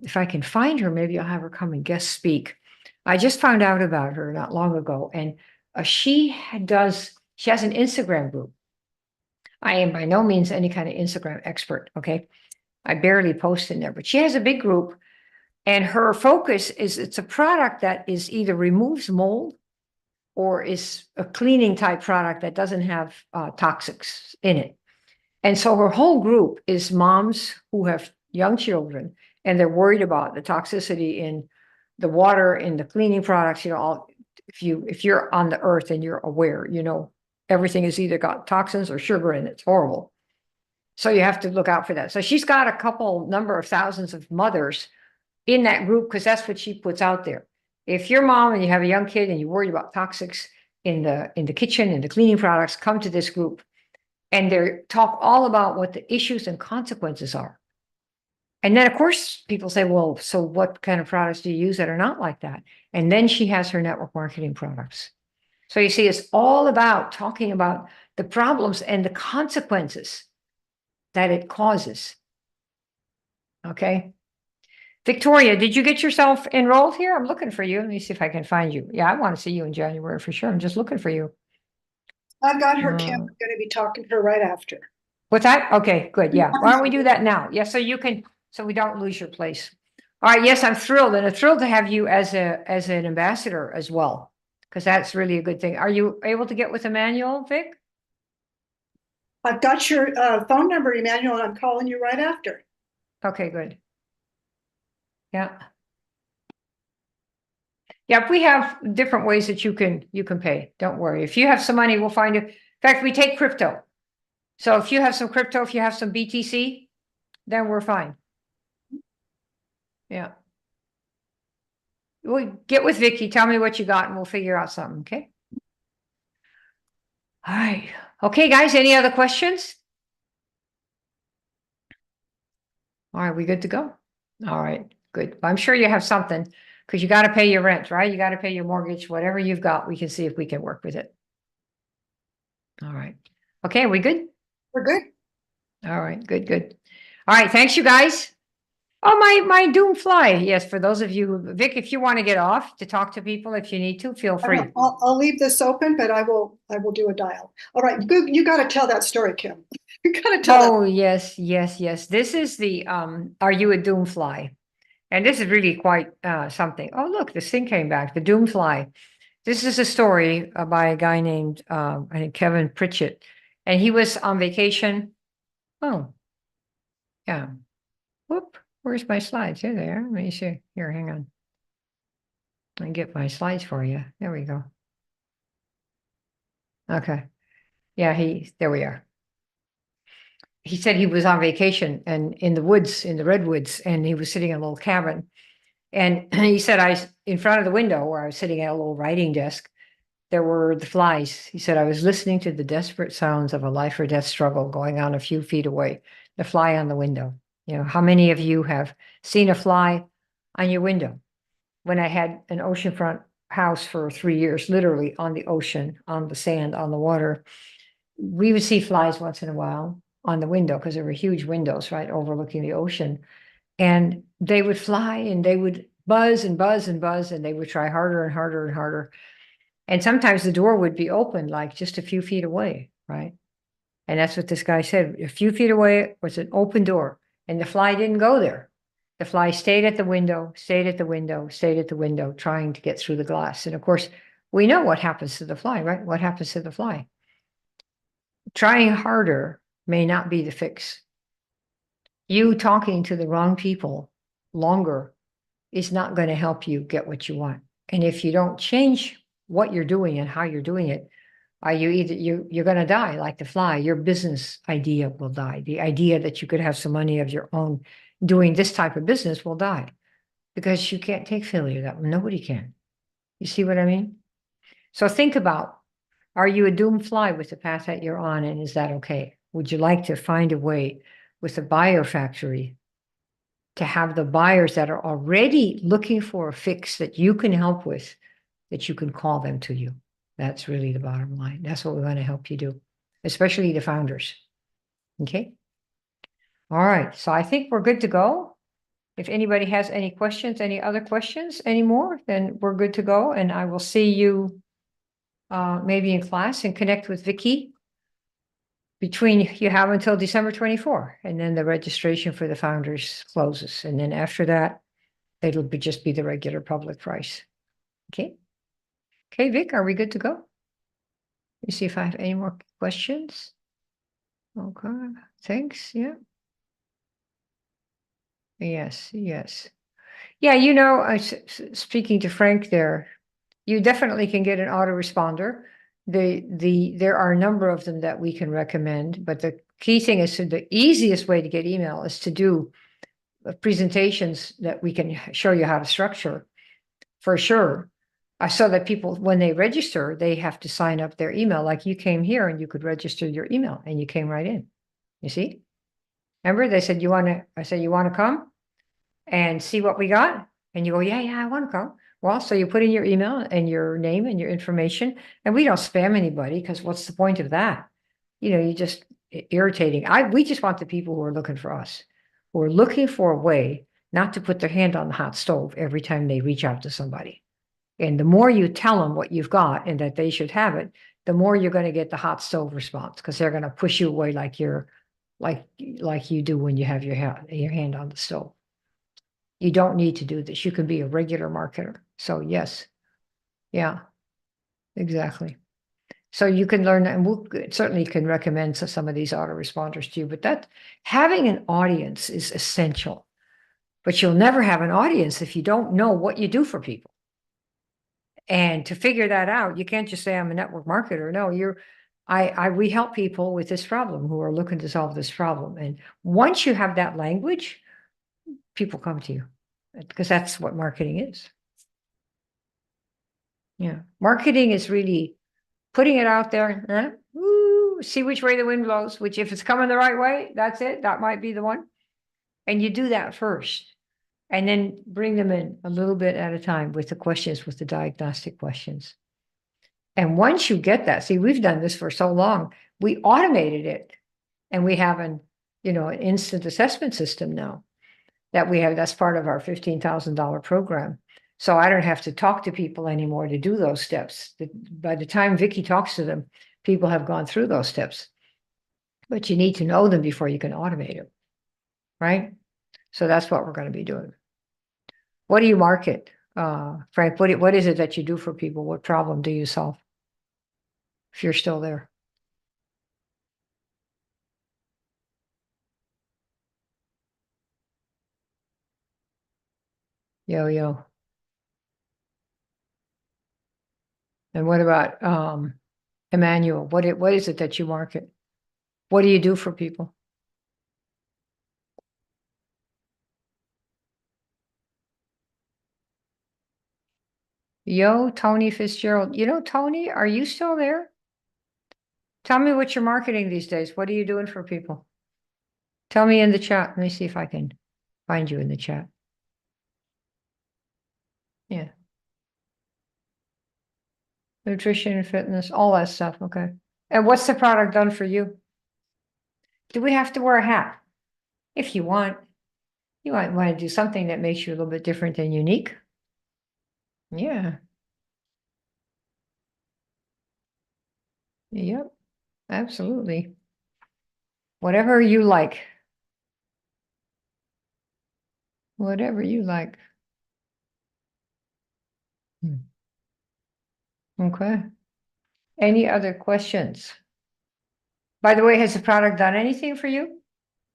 if I can find her, maybe I'll have her come and guest speak. I just found out about her not long ago. And she has an Instagram group. I am by no means any kind of Instagram expert. Okay. I barely post in there, but she has a big group. And her focus is it's a product that is either removes mold or is a cleaning type product that doesn't have toxics in it. And so her whole group is moms who have young children and they're worried about the toxicity in the water, in the cleaning products, if you're on the earth and you're aware, everything has either got toxins or sugar in it. It's horrible. So you have to look out for that. So she's got a number of thousands of mothers in that group, because that's what she puts out there. If you're mom and you have a young kid and you're worried about toxics in the kitchen, in the cleaning products, come to this group. And they talk all about what the issues and consequences are. And then, of course, people say, well, so what kind of products do you use that are not like that? And then she has her network marketing products. So you see, it's all about talking about the problems and the consequences that it causes. Okay. Victoria, did you get yourself enrolled here? I'm looking for you. Let me see if I can find you. Yeah, I want to see you in January for sure. I'm just looking for you. I've got her, Kim. I'm going to be talking to her right after. What's that? Okay, good. Yeah. Why don't we do that now? Yeah, so you can, so we don't lose your place. All right. Yes, I'm thrilled, and I'm thrilled to have you as an ambassador as well, because that's really a good thing. Are you able to get with Emmanuel, Vic? I've got your phone number, Emmanuel, and I'm calling you right after. Okay, good. Yeah. Yeah, we have different ways that you can pay. Don't worry. If you have some money, we'll find it. In fact, we take crypto. So if you have some crypto, if you have some BTC, then we're fine. Yeah. We'll get with Vicky. Tell me what you got and we'll figure out something, okay? All right. Okay, guys, any other questions? All right, we good to go? All right, good. I'm sure you have something because you got to pay your rent, right? You got to pay your mortgage, whatever you've got, we can see if we can work with it. All right. Okay, we good? We're good. All right, good, good. All right, thanks, you guys. Oh, my Doom Fly. Yes, for those of you, Vic, if you want to get off to talk to people, if you need to, feel free. I'll leave this open, but I will do a dial. All right, you got to tell that story, Kim. You got to tell. Oh, yes, yes, yes. This is the Are You a Doomfly? And this is really quite something. Oh, look, this thing came back, the Doomfly. This is a story by a guy named I think Kevin Pritchett, and he was on vacation. Oh, yeah. Whoop. Where's my slides? Here they are. Let me see. Here, hang on. I get my slides for you. There we go. Okay. Yeah, there we are. He said he was on vacation and in the woods, in the redwoods, and he was sitting in a little cabin. And he said, in front of the window where I was sitting at a little writing desk, there were the flies. He said, I was listening to the desperate sounds of a life or death struggle going on a few feet away. The fly on the window. You know, how many of you have seen a fly on your window? When I had an oceanfront house for 3 years, literally on the ocean, on the sand, on the water, we would see flies once in a while on the window because there were huge windows, right, overlooking the ocean. And they would fly and they would buzz and buzz and buzz, and they would try harder and harder and harder. And sometimes the door would be open like just a few feet away, right? And that's what this guy said. A few feet away was an open door, and the fly didn't go there. The fly stayed at the window, stayed at the window, stayed at the window, trying to get through the glass. And of course, we know what happens to the fly, right? What happens to the fly? Trying harder may not be the fix. You talking to the wrong people longer is not going to help you get what you want. And if you don't change what you're doing and how you're doing it, you're going to die like the fly. Your business idea will die. The idea that you could have some money of your own doing this type of business will die because you can't take failure that way. Nobody can. You see what I mean? So think about, are you a doomed fly with the path that you're on, and is that okay? Would you like to find a way with the buyer factory to have the buyers that are already looking for a fix that you can help with, that you can call them to you? That's really the bottom line. That's what we want to help you do, especially the founders. Okay. All right. So I think we're good to go. If anybody has any questions, any other questions anymore, then we're good to go. And I will see you maybe in class and connect with Vicky. You have until December 24, and then the registration for the founders closes. And then after that, it'll just be the regular public price. Okay. Okay, Vic, are we good to go? Let me see if I have any more questions. Okay, thanks. Yeah. Yes, yes. Yeah, you know, speaking to Frank there, you definitely can get an autoresponder. There are a number of them that we can recommend, but the key thing is the easiest way to get email is to do presentations that we can show you how to structure for sure. So that people, when they register, they have to sign up their email. Like you came here and you could register your email and you came right in. You see? Remember, they said, I said, you want to come and see what we got? And you go, yeah, I want to come. Well, so you put in your email and your name and your information, and we don't spam anybody because what's the point of that? You just irritating. We just want the people who are looking for us, who are looking for a way not to put their hand on the hot stove every time they reach out to somebody. And the more you tell them what you've got and that they should have it, the more you're going to get the hot stove response because they're going to push you away like you do when you have your hand on the stove. You don't need to do this. You can be a regular marketer. So yes, yeah, exactly. So you can learn, and we certainly can recommend some of these autoresponders to you, but that having an audience is essential. But you'll never have an audience if you don't know what you do for people. And to figure that out, you can't just say I'm a network marketer. No, we help people with this problem who are looking to solve this problem. And once you have that language, people come to you because that's what marketing is. Yeah. Marketing is really putting it out there, see which way the wind blows, which if it's coming the right way, that's it. That might be the one. And you do that first. And then bring them in a little bit at a time with the questions, with the diagnostic questions. And once you get that, see, we've done this for so long, we automated it. And we have an instant assessment system now that we have, that's part of our $15,000 program. So I don't have to talk to people anymore to do those steps. By the time Vicki talks to them, people have gone through those steps. But you need to know them before you can automate them, right? So that's what we're going to be doing. What do you market, Frank? What is it that you do for people? What problem do you solve? If you're still there. Yo. And what about Emmanuel? What is it that you market? What do you do for people? Yo, Tony Fitzgerald. Tony, are you still there? Tell me what you're marketing these days. What are you doing for people? Tell me in the chat. Let me see if I can find you in the chat. Yeah. Nutrition and fitness, all that stuff. Okay. And what's the product done for you? Do we have to wear a hat? If you want, you might want to do something that makes you a little bit different and unique. Yeah. Yep. Absolutely. Whatever you like. Whatever you like. Okay. Any other questions? By the way, has the product done anything for you?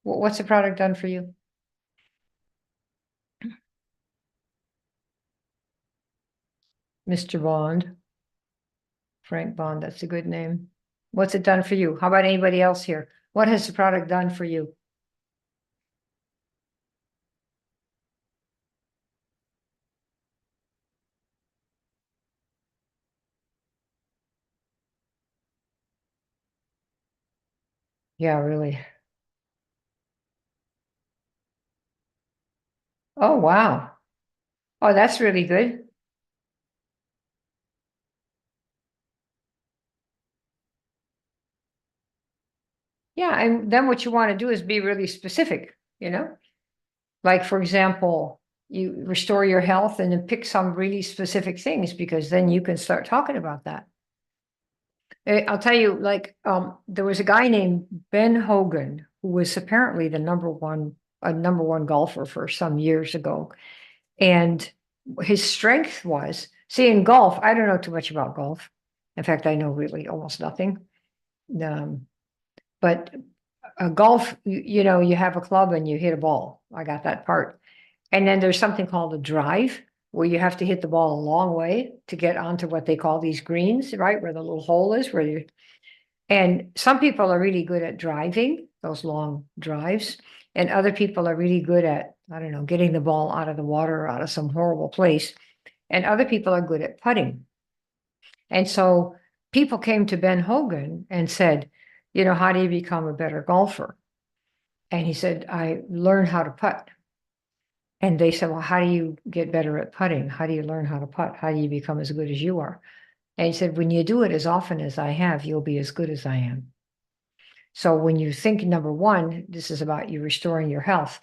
What's the product done for you? Mr. Bond. Frank Bond, that's a good name. What's it done for you? How about anybody else here? What has the product done for you? Yeah, really. Oh, wow. Oh, that's really good. Yeah, and then what you want to do is be really specific, Like, for example, you restore your health and then pick some really specific things because then you can start talking about that. I'll tell you, there was a guy named Ben Hogan who was apparently the number one golfer for some years ago. And his strength was, see, in golf, I don't know too much about golf. In fact, I know really almost nothing. But golf, you have a club and you hit a ball. I got that part. And then there's something called a drive, where you have to hit the ball a long way to get onto what they call these greens, right? Where the little hole is, and some people are really good at driving, those long drives. And other people are really good at, I don't know, getting the ball out of the water or out of some horrible place and other people are good at putting. And so people came to Ben Hogan and said, you know, how do you become a better golfer? And he said, I learned how to putt. And they said, well, how do you get better at putting? How do you learn how to putt? How do you become as good as you are? And he said, when you do it as often as I have, you'll be as good as I am. So when you think, number one, this is about you restoring your health,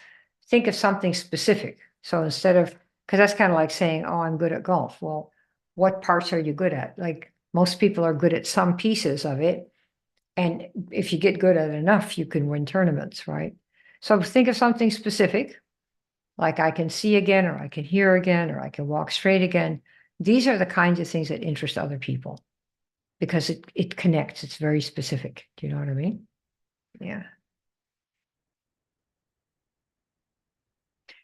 think of something specific. So instead of, because that's kind of like saying, oh, I'm good at golf. Well, what parts are you good at? Like most people are good at some pieces of it. And if you get good at enough, you can win tournaments, right? So think of something specific, like I can see again, or I can hear again, or I can walk straight again. These are the kinds of things that interest other people because it connects. It's very specific. Do you know what I mean? Yeah.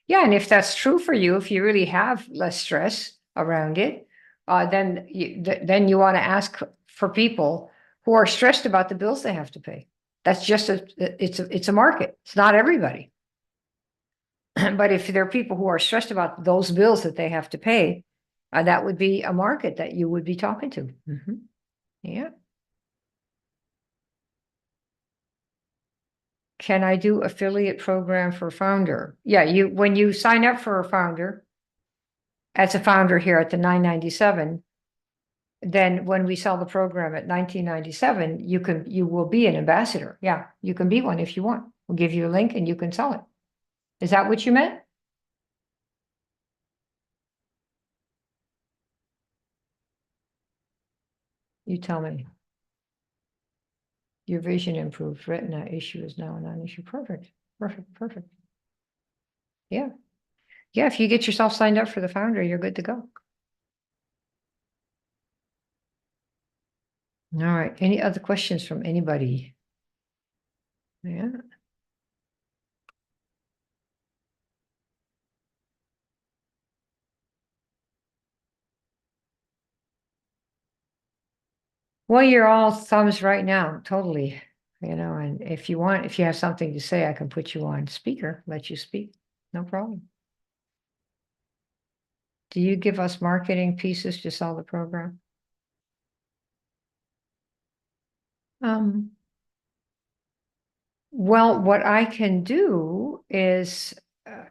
Yeah, and if that's true for you, if you really have less stress around it, then you want to ask for people who are stressed about the bills they have to pay. That's just it's a market. It's not everybody. But if there are people who are stressed about those bills that they have to pay, that would be a market that you would be talking to. Mhm. Yeah. Can I do affiliate program for founder? Yeah, when you sign up for a founder, as a founder here at the 997, then when we sell the program at 1997, you will be an ambassador. Yeah, you can be one if you want. We'll give you a link and you can sell it. Is that what you meant? You tell me. Your vision improved. Retina issue is now a non-issue. Perfect. Perfect. Perfect. Yeah. Yeah. If you get yourself signed up for the founder, you're good to go. All right. Any other questions from anybody? Yeah. Well, you're all thumbs right now, totally. And if you want, if you have something to say, I can put you on speaker, let you speak. No problem. Do you give us marketing pieces to sell the program? Well, what I can do is,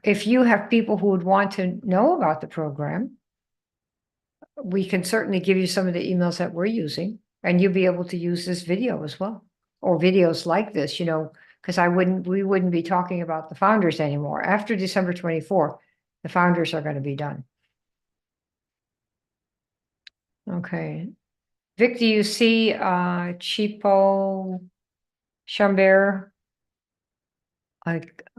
if you have people who would want to know about the program, we can certainly give you some of the emails that we're using, and you'll be able to use this video as well, or videos like this, because we wouldn't be talking about the founders anymore. After December 24, the founders are going to be done. Okay. Vic, do you see Chipo Chambert?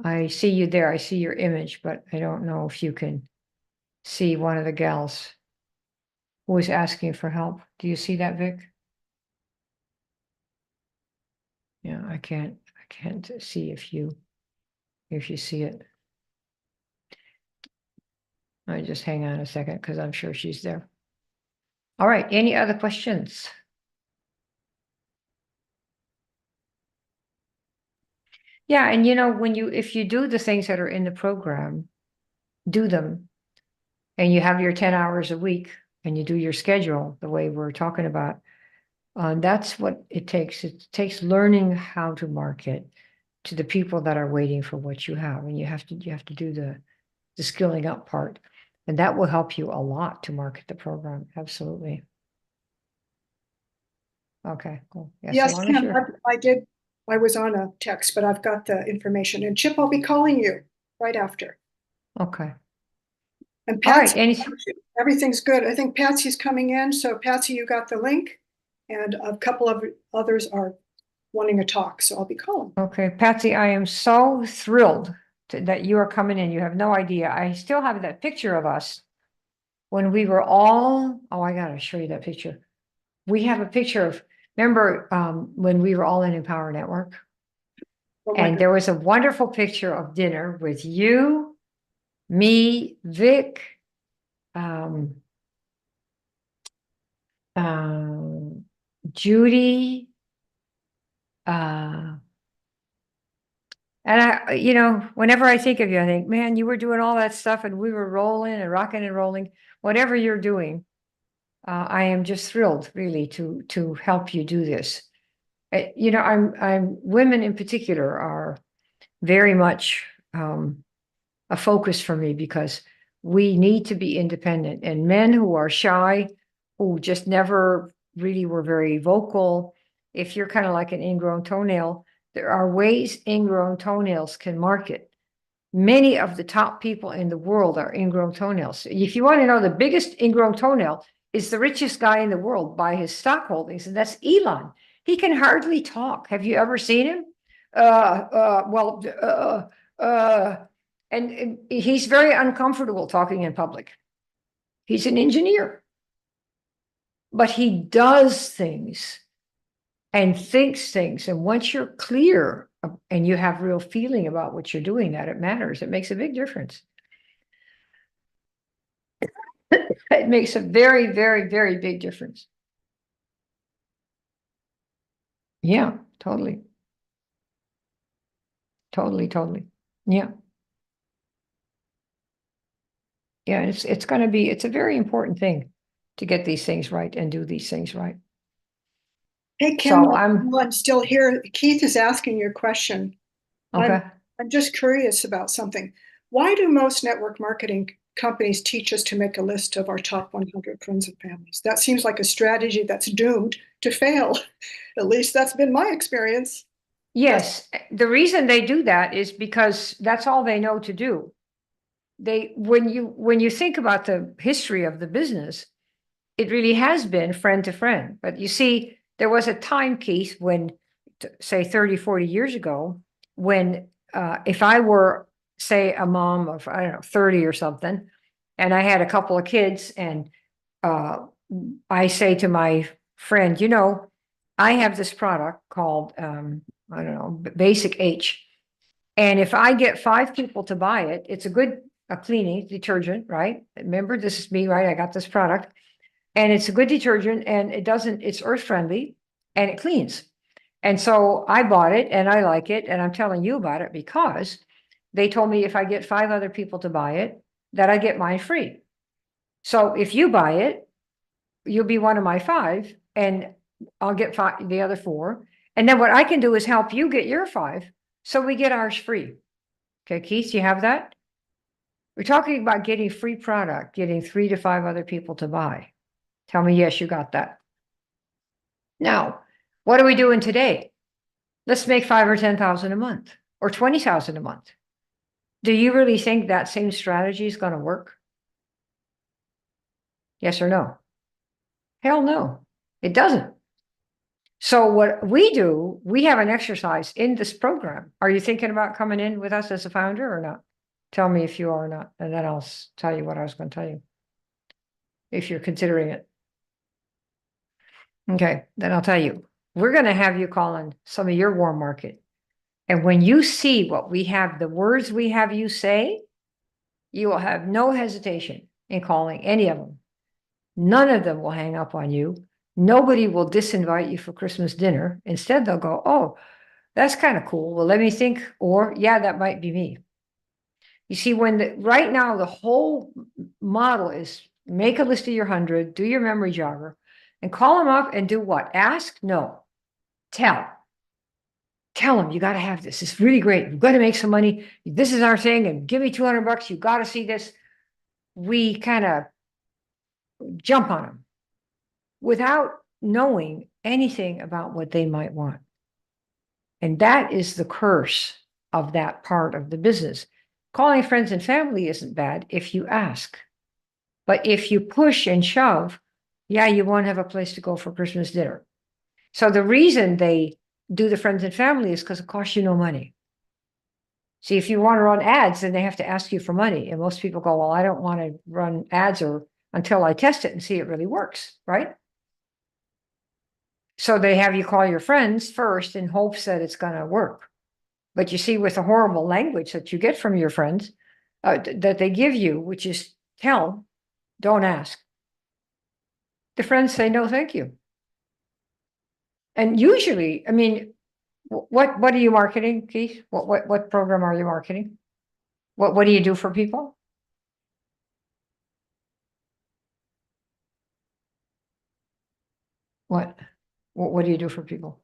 I see you there. I see your image, but I don't know if you can see one of the gals who is asking for help. Do you see that, Vic? Yeah, I can't see if you see it. I just hang on a second because I'm sure she's there. All right, any other questions? Yeah, and if you do the things that are in the program, do them, and you have your 10 hours a week and you do your schedule the way we're talking about, that's what it takes. It takes learning how to market to the people that are waiting for what you have, and you have to do the skilling up part, and that will help you a lot to market the program. Absolutely. Okay, cool. Yeah, so Yes, long as Kim, you're I did. I was on a text, but I've got the information. And Chip, I'll be calling you right after. okay. And All right. Patsy, everything's good. I think Patsy's coming in. So Patsy, you got the link, and a couple of others are wanting to talk. So I'll be calling. Okay, Patsy, I am so thrilled that you are coming in. You have no idea. I still have that picture of us when we were all, oh, I gotta show you that picture. We have a picture of, remember when we were all in Empower Network? Oh my And God. there was a wonderful picture of dinner with you, me, Vic, um, um, Judy, And whenever I think of you, I think, man, you were doing all that stuff and we were rolling and rocking and rolling. Whatever you're doing, I am just thrilled, really, to help you do this. I'm women in particular are very much a focus for me because we need to be independent, and men who are shy, who just never really were very vocal. If you're kind of like an ingrown toenail, there are ways ingrown toenails can market. Many of the top people in the world are ingrown toenails. If you want to know, the biggest ingrown toenail is the richest guy in the world by his stock holdings, and that's Elon. He can hardly talk. Have you ever seen him? Well, and he's very uncomfortable talking in public. He's an engineer, but he does things and thinks things. And once you're clear and you have real feeling about what you're doing, that it matters. It makes a big difference. It makes a very, very, very big difference. Yeah, totally. Totally. Yeah. Yeah, it's a very important thing to get these things right and do these things right. Hey, Kim, So I'm still here. Keith is asking your question. okay. I'm just curious about something. Why do most network marketing companies teach us to make a list of our top 100 friends and families? That seems like a strategy that's doomed to fail. At least that's been my experience. Yes, the reason they do that is because that's all they know to do. When you think about the history of the business, it really has been friend to friend. But you see, there was a time, Keith, when say 30, 40 years ago, when if I were, say, a mom of, I don't know, 30 or something, and I had a couple of kids, and I say to my friend, I have this product called, I don't know, Basic H. And if I get 5 people to buy it, it's a cleaning detergent, right? Remember, this is me, right? I got this product. And it's a good detergent, and it's earth friendly, and it cleans. And so I bought it and I like it. And I'm telling you about it because they told me if I get 5 other people to buy it, that I get mine free. So if you buy it, you'll be one of my 5, and I'll get the other 4. And then what I can do is help you get your 5. So we get ours free. Okay, Keith, you have that? We're talking about getting free product, getting 3 to 5 other people to buy. Tell me, yes, you got that. Now, what are we doing today? Let's make 5 or 10,000 a month or 20,000 a month. Do you really think that same strategy is going to work? Yes or no? Hell no, it doesn't. So what we do, we have an exercise in this program. Are you thinking about coming in with us as a founder or not? Tell me if you are or not, and then I'll tell you what I was going to tell you. If you're considering it. Okay, then I'll tell you. We're going to have you call in some of your warm market. And when you see what we have, the words we have you say, you will have no hesitation in calling any of them. None of them will hang up on you. Nobody will disinvite you for Christmas dinner. Instead, they'll go, oh, that's kind of cool. Well, let me think. Or, yeah, that might be me. You see, right now, the whole model is make a list of your 100, do your memory jogger, and call them up and do what? Ask? No. Tell them you got to have this. It's really great. You've got to make some money. This is our thing. And give me $200. You got to see this. We kind of jump on them without knowing anything about what they might want. And that is the curse of that part of the business. Calling friends and family isn't bad if you ask. But if you push and shove, yeah, you won't have a place to go for Christmas dinner. So the reason they do the friends and family is because it costs you no money. See, if you want to run ads, then they have to ask you for money. And most people go, well, I don't want to run ads until I test it and see it really works, right? So they have you call your friends first in hopes that it's going to work. But you see, with the horrible language that you get from your friends, that they give you, which is tell, don't ask. The friends say, no, thank you. And usually, I mean, What are you marketing, Keith? What program are you marketing? What do you do for people? What? What do you do for people?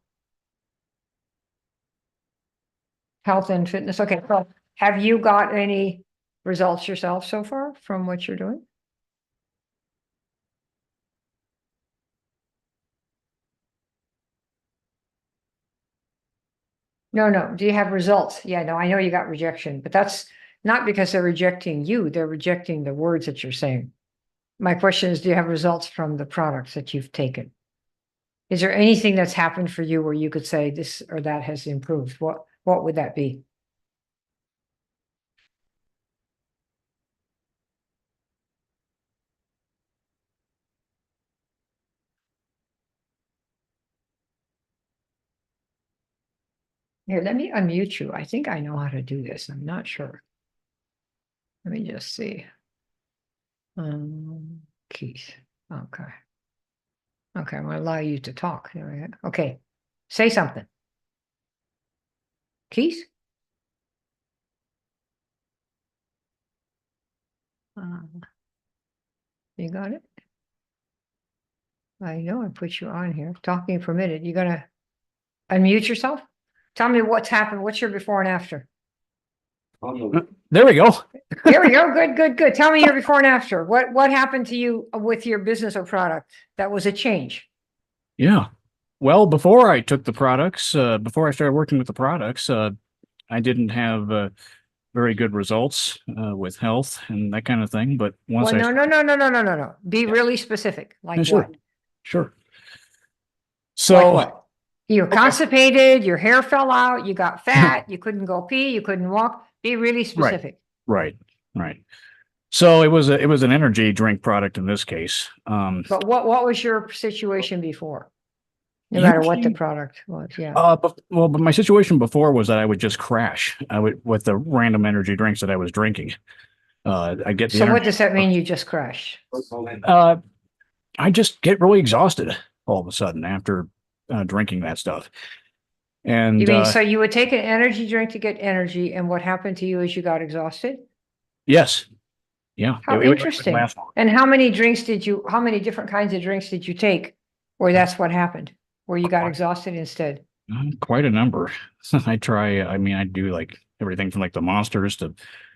Health and fitness. Okay, so have you got any results yourself so far from what you're doing? No, no. Do you have results? Yeah, no, I know you got rejection, but that's not because they're rejecting you, they're rejecting the words that you're saying. My question is, do you have results from the products that you've taken? Is there anything that's happened for you where you could say this or that has improved? What would that be? Here, let me unmute you. I think I know how to do this. I'm not sure. Let me just see. Keith. Okay. Okay, I'm gonna allow you to talk. There we go. Okay. Say something. Keith? You got it? I know I put you on here. Talking permitted. You gonna unmute yourself? Tell me what's happened. What's your before and after? There we go. There we go. Good, good, good. Tell me your before and after. What happened to you with your business or product? That was a change. Yeah. Well, before I took the products, before I started working with the products, I didn't have very good results with health and that kind of thing. But once Well, I no. Be Yeah. really specific. Like Sure. what? Sure. Like So what? You were Okay. constipated, your hair fell out, you got fat, you couldn't go pee, you couldn't walk. Be really specific. right, right. So it was an energy drink product in this case. But what was your situation before? No matter what the Usually, product was, yeah. but my situation before was that I would just crash. I would with the random energy drinks that I was drinking. I get the So what energy. does that mean? You just crashed? Uh, I just get really exhausted all of a sudden after drinking that stuff. And You mean, so you would take an energy drink to get energy, and what happened to you is you got exhausted? yes, yeah, How it wouldn't interesting. last long. And how many different kinds of drinks did you take where that's what happened, where you got exhausted instead? Quite a number. I try. I mean, I do like everything from like the Monsters to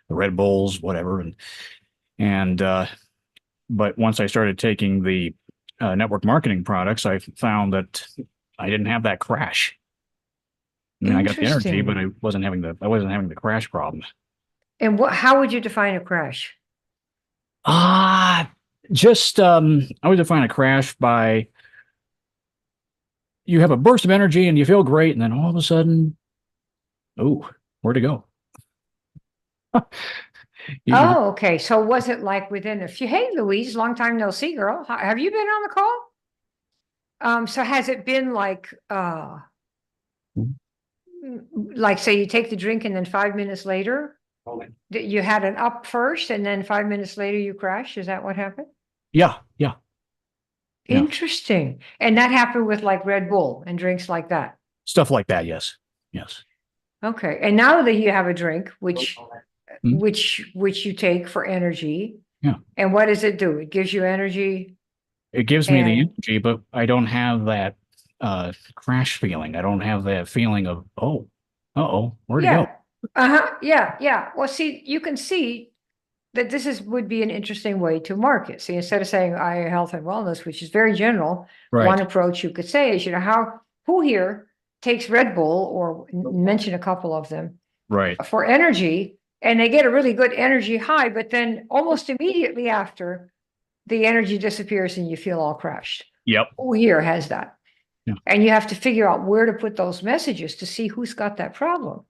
the Red Bulls, whatever. And but once I started taking the network marketing products, I found that I didn't have that crash. I mean, I got the energy, but Interesting. I wasn't having the crash problem. And how would you define a crash? Ah, just I would define a crash by you have a burst of energy and you feel great, and then all of a sudden, oh, where'd it go? You- Oh, okay. So was it like within a few, hey, Louise, long time no see, girl. Have you been on the call? So has it been like say you take the drink and then 5 minutes later, you had an up first and then 5 minutes later you crash? Is that what happened? yeah, yeah, yeah, Interesting. And that happened with like Red Bull and drinks like that. stuff like that. Yes, yes. Okay. And now that you have a drink, Hmm. which you take for energy. Yeah. And what does it do? It gives you energy. It gives me the And energy, but I don't have that crash feeling. I don't have that feeling of, oh, uh-oh, where'd it go? yeah. Uh-huh. Yeah. Yeah. Well, see, you can see that this would be an interesting way to market. See, instead of saying I health and wellness, which is very general, one Right, approach you could say is, who here takes Red Bull or mention a couple of them right. for energy, and they get a really good energy high, but then almost immediately after, the energy disappears and you feel all crashed. Yep. Who here has that? Yeah, And you have to figure out where to put those messages to see who's got that problem.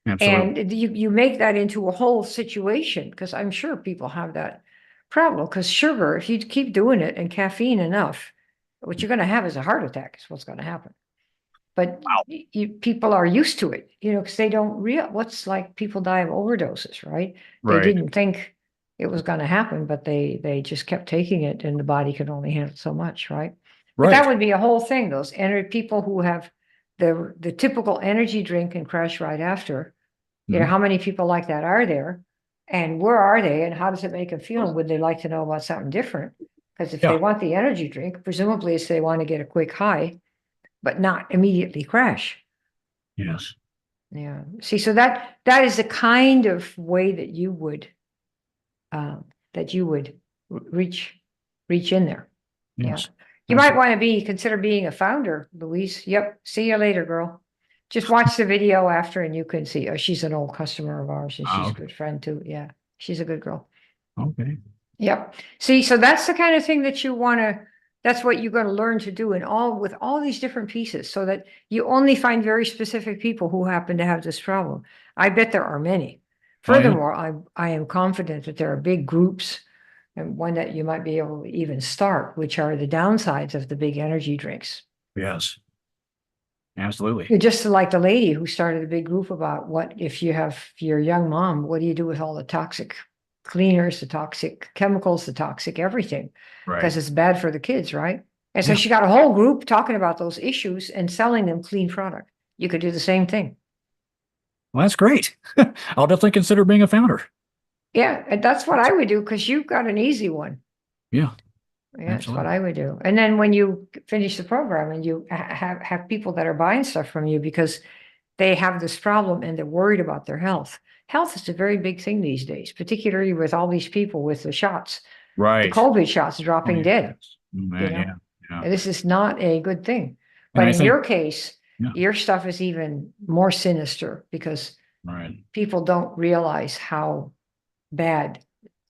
absolutely. And you make that into a whole situation, because I'm sure people have that problem. Because sugar, if you keep doing it and caffeine enough, what you're going to have is a heart attack, is what's going to happen. But people are used to it, because they don't what's like people die of overdoses, right? They Right, didn't think it was going to happen, but they just kept taking it, and the body could only handle so much, right? But that right. would be a whole thing. Those people who have the typical energy drink and crash right after. You know, Mhm. how many people like that are there? And where are they? And how does it make them feel? And would they like to know about something different? Because if they Yeah. want the energy drink, presumably it's they want to get a quick high, but not immediately crash. Yes. Yeah. See, so that is the kind of way that you would reach in there. Yeah. Yes. You might Absolutely. want to consider being a founder, Louise. Yep. See you later, girl. Just watch the video after and you can see. Oh, she's an old customer of ours and she's a Okay. good friend too. Yeah. She's a good girl. Okay. Yep. See, so that's the kind of thing that you want to, that's what you're going to learn to do with all these different pieces so that you only find very specific people who happen to have this problem. I bet there are many. Oh, yeah. Furthermore, I am confident that there are big groups and one that you might be able to even start, which are the downsides of the big energy drinks. Yes. Absolutely. Just like the lady who started a big group about what if you have your young mom, what do you do with all the toxic cleaners, the toxic chemicals, the toxic everything? Because Right. it's bad for the kids, right? And so Yeah. she got a whole group talking about those issues and selling them clean product. You could do the same thing. Well, that's great. I'll definitely consider being a founder. Yeah, and that's what I would do because you've got an easy one. Yeah. Yeah, that's what Absolutely. I would do. And then when you finish the program and you have people that are buying stuff from you because they have this problem and they're worried about their health. Health is a very big thing these days, particularly with all these people with the shots, the Right. COVID shots Oh, dropping yeah. dead, Oh, you man, know? yeah. Yeah. And this is not a good thing. And But I in think, your case, yeah. your stuff is even more sinister because Right. people don't realize how bad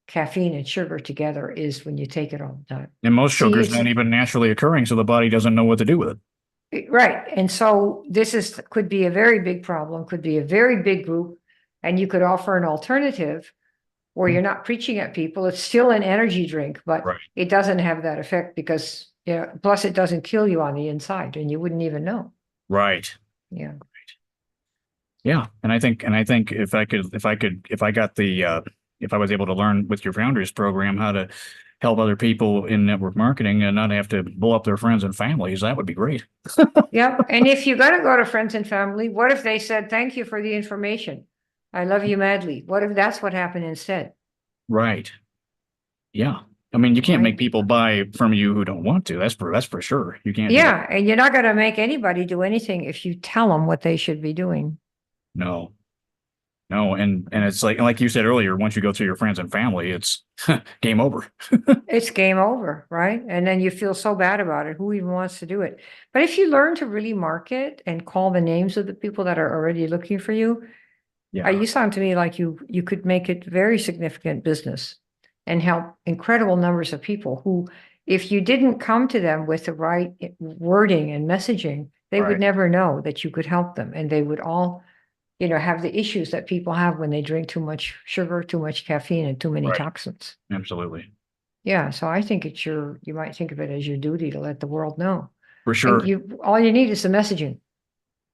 caffeine and sugar together is when you take it all the time. And most See, sugar's it's not even naturally occurring, so the body doesn't know what to do with it. right. And so this could be a very big problem, could be a very big group, and you could offer an alternative where you're not preaching at people. It's still an energy drink, but Right. it doesn't have that effect because, you know, plus it doesn't kill you on the inside and you wouldn't even know. Right. Yeah. Yeah. And I think if I was able to learn with your founders program how to help other people in network marketing and not have to blow up their friends and families, that would be great. Yeah. And if you're going to go to friends and family, what if they said, thank you for the information? I love you madly. What if that's what happened instead? Right. Yeah. I mean, you can't make Right. people buy from you who don't want to. That's for sure. You can't do that. Yeah. And you're not going to make anybody do anything if you tell them what they should be doing. No. No. And it's like you said earlier, once you go through your friends and family, it's game over. It's game over, right? And then you feel so bad about it. Who even wants to do it? But if you learn to really market and call the names of the people that are already looking for you, Yeah. you sound to me like you could make it very significant business and help incredible numbers of people who, if you didn't come to them with the right wording and messaging, they would Right. never know that you could help them. And they would all, you know, have the issues that people have when they drink too much sugar, too much caffeine, and too many Right. toxins. Absolutely. Yeah, so I think it's you might think of it as your duty to let the world know. For sure. And all you need is the messaging.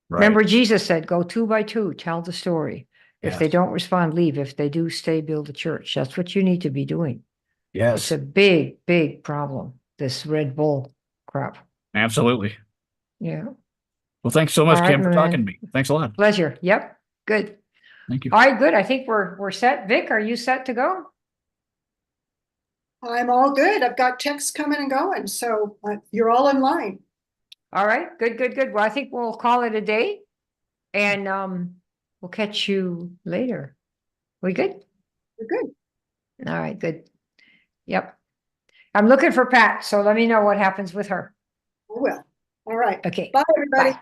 Right. Remember, Jesus said, go 2 by 2, tell the story. If they Yes. don't respond, leave. If they do, stay, build a church. That's what you need to be doing. It's Yes. a big, big problem, this Red Bull crap. Absolutely. Yeah. Well, thanks so much, All right, Kim, for my talking man. to me. Thanks a lot. Pleasure. Yep. Good. Thank you. All right, good. I think we're set. Vic, are you set to go? I'm all good. I've got texts coming and going, so you're all in line. All right, good, good, good. Well, I think we'll call it a day and we'll catch you later. We good? You're good. All right, good. Yep. I'm looking for Pat, so let me know what happens with her. I will. All right. Okay. Bye, everybody. Bye.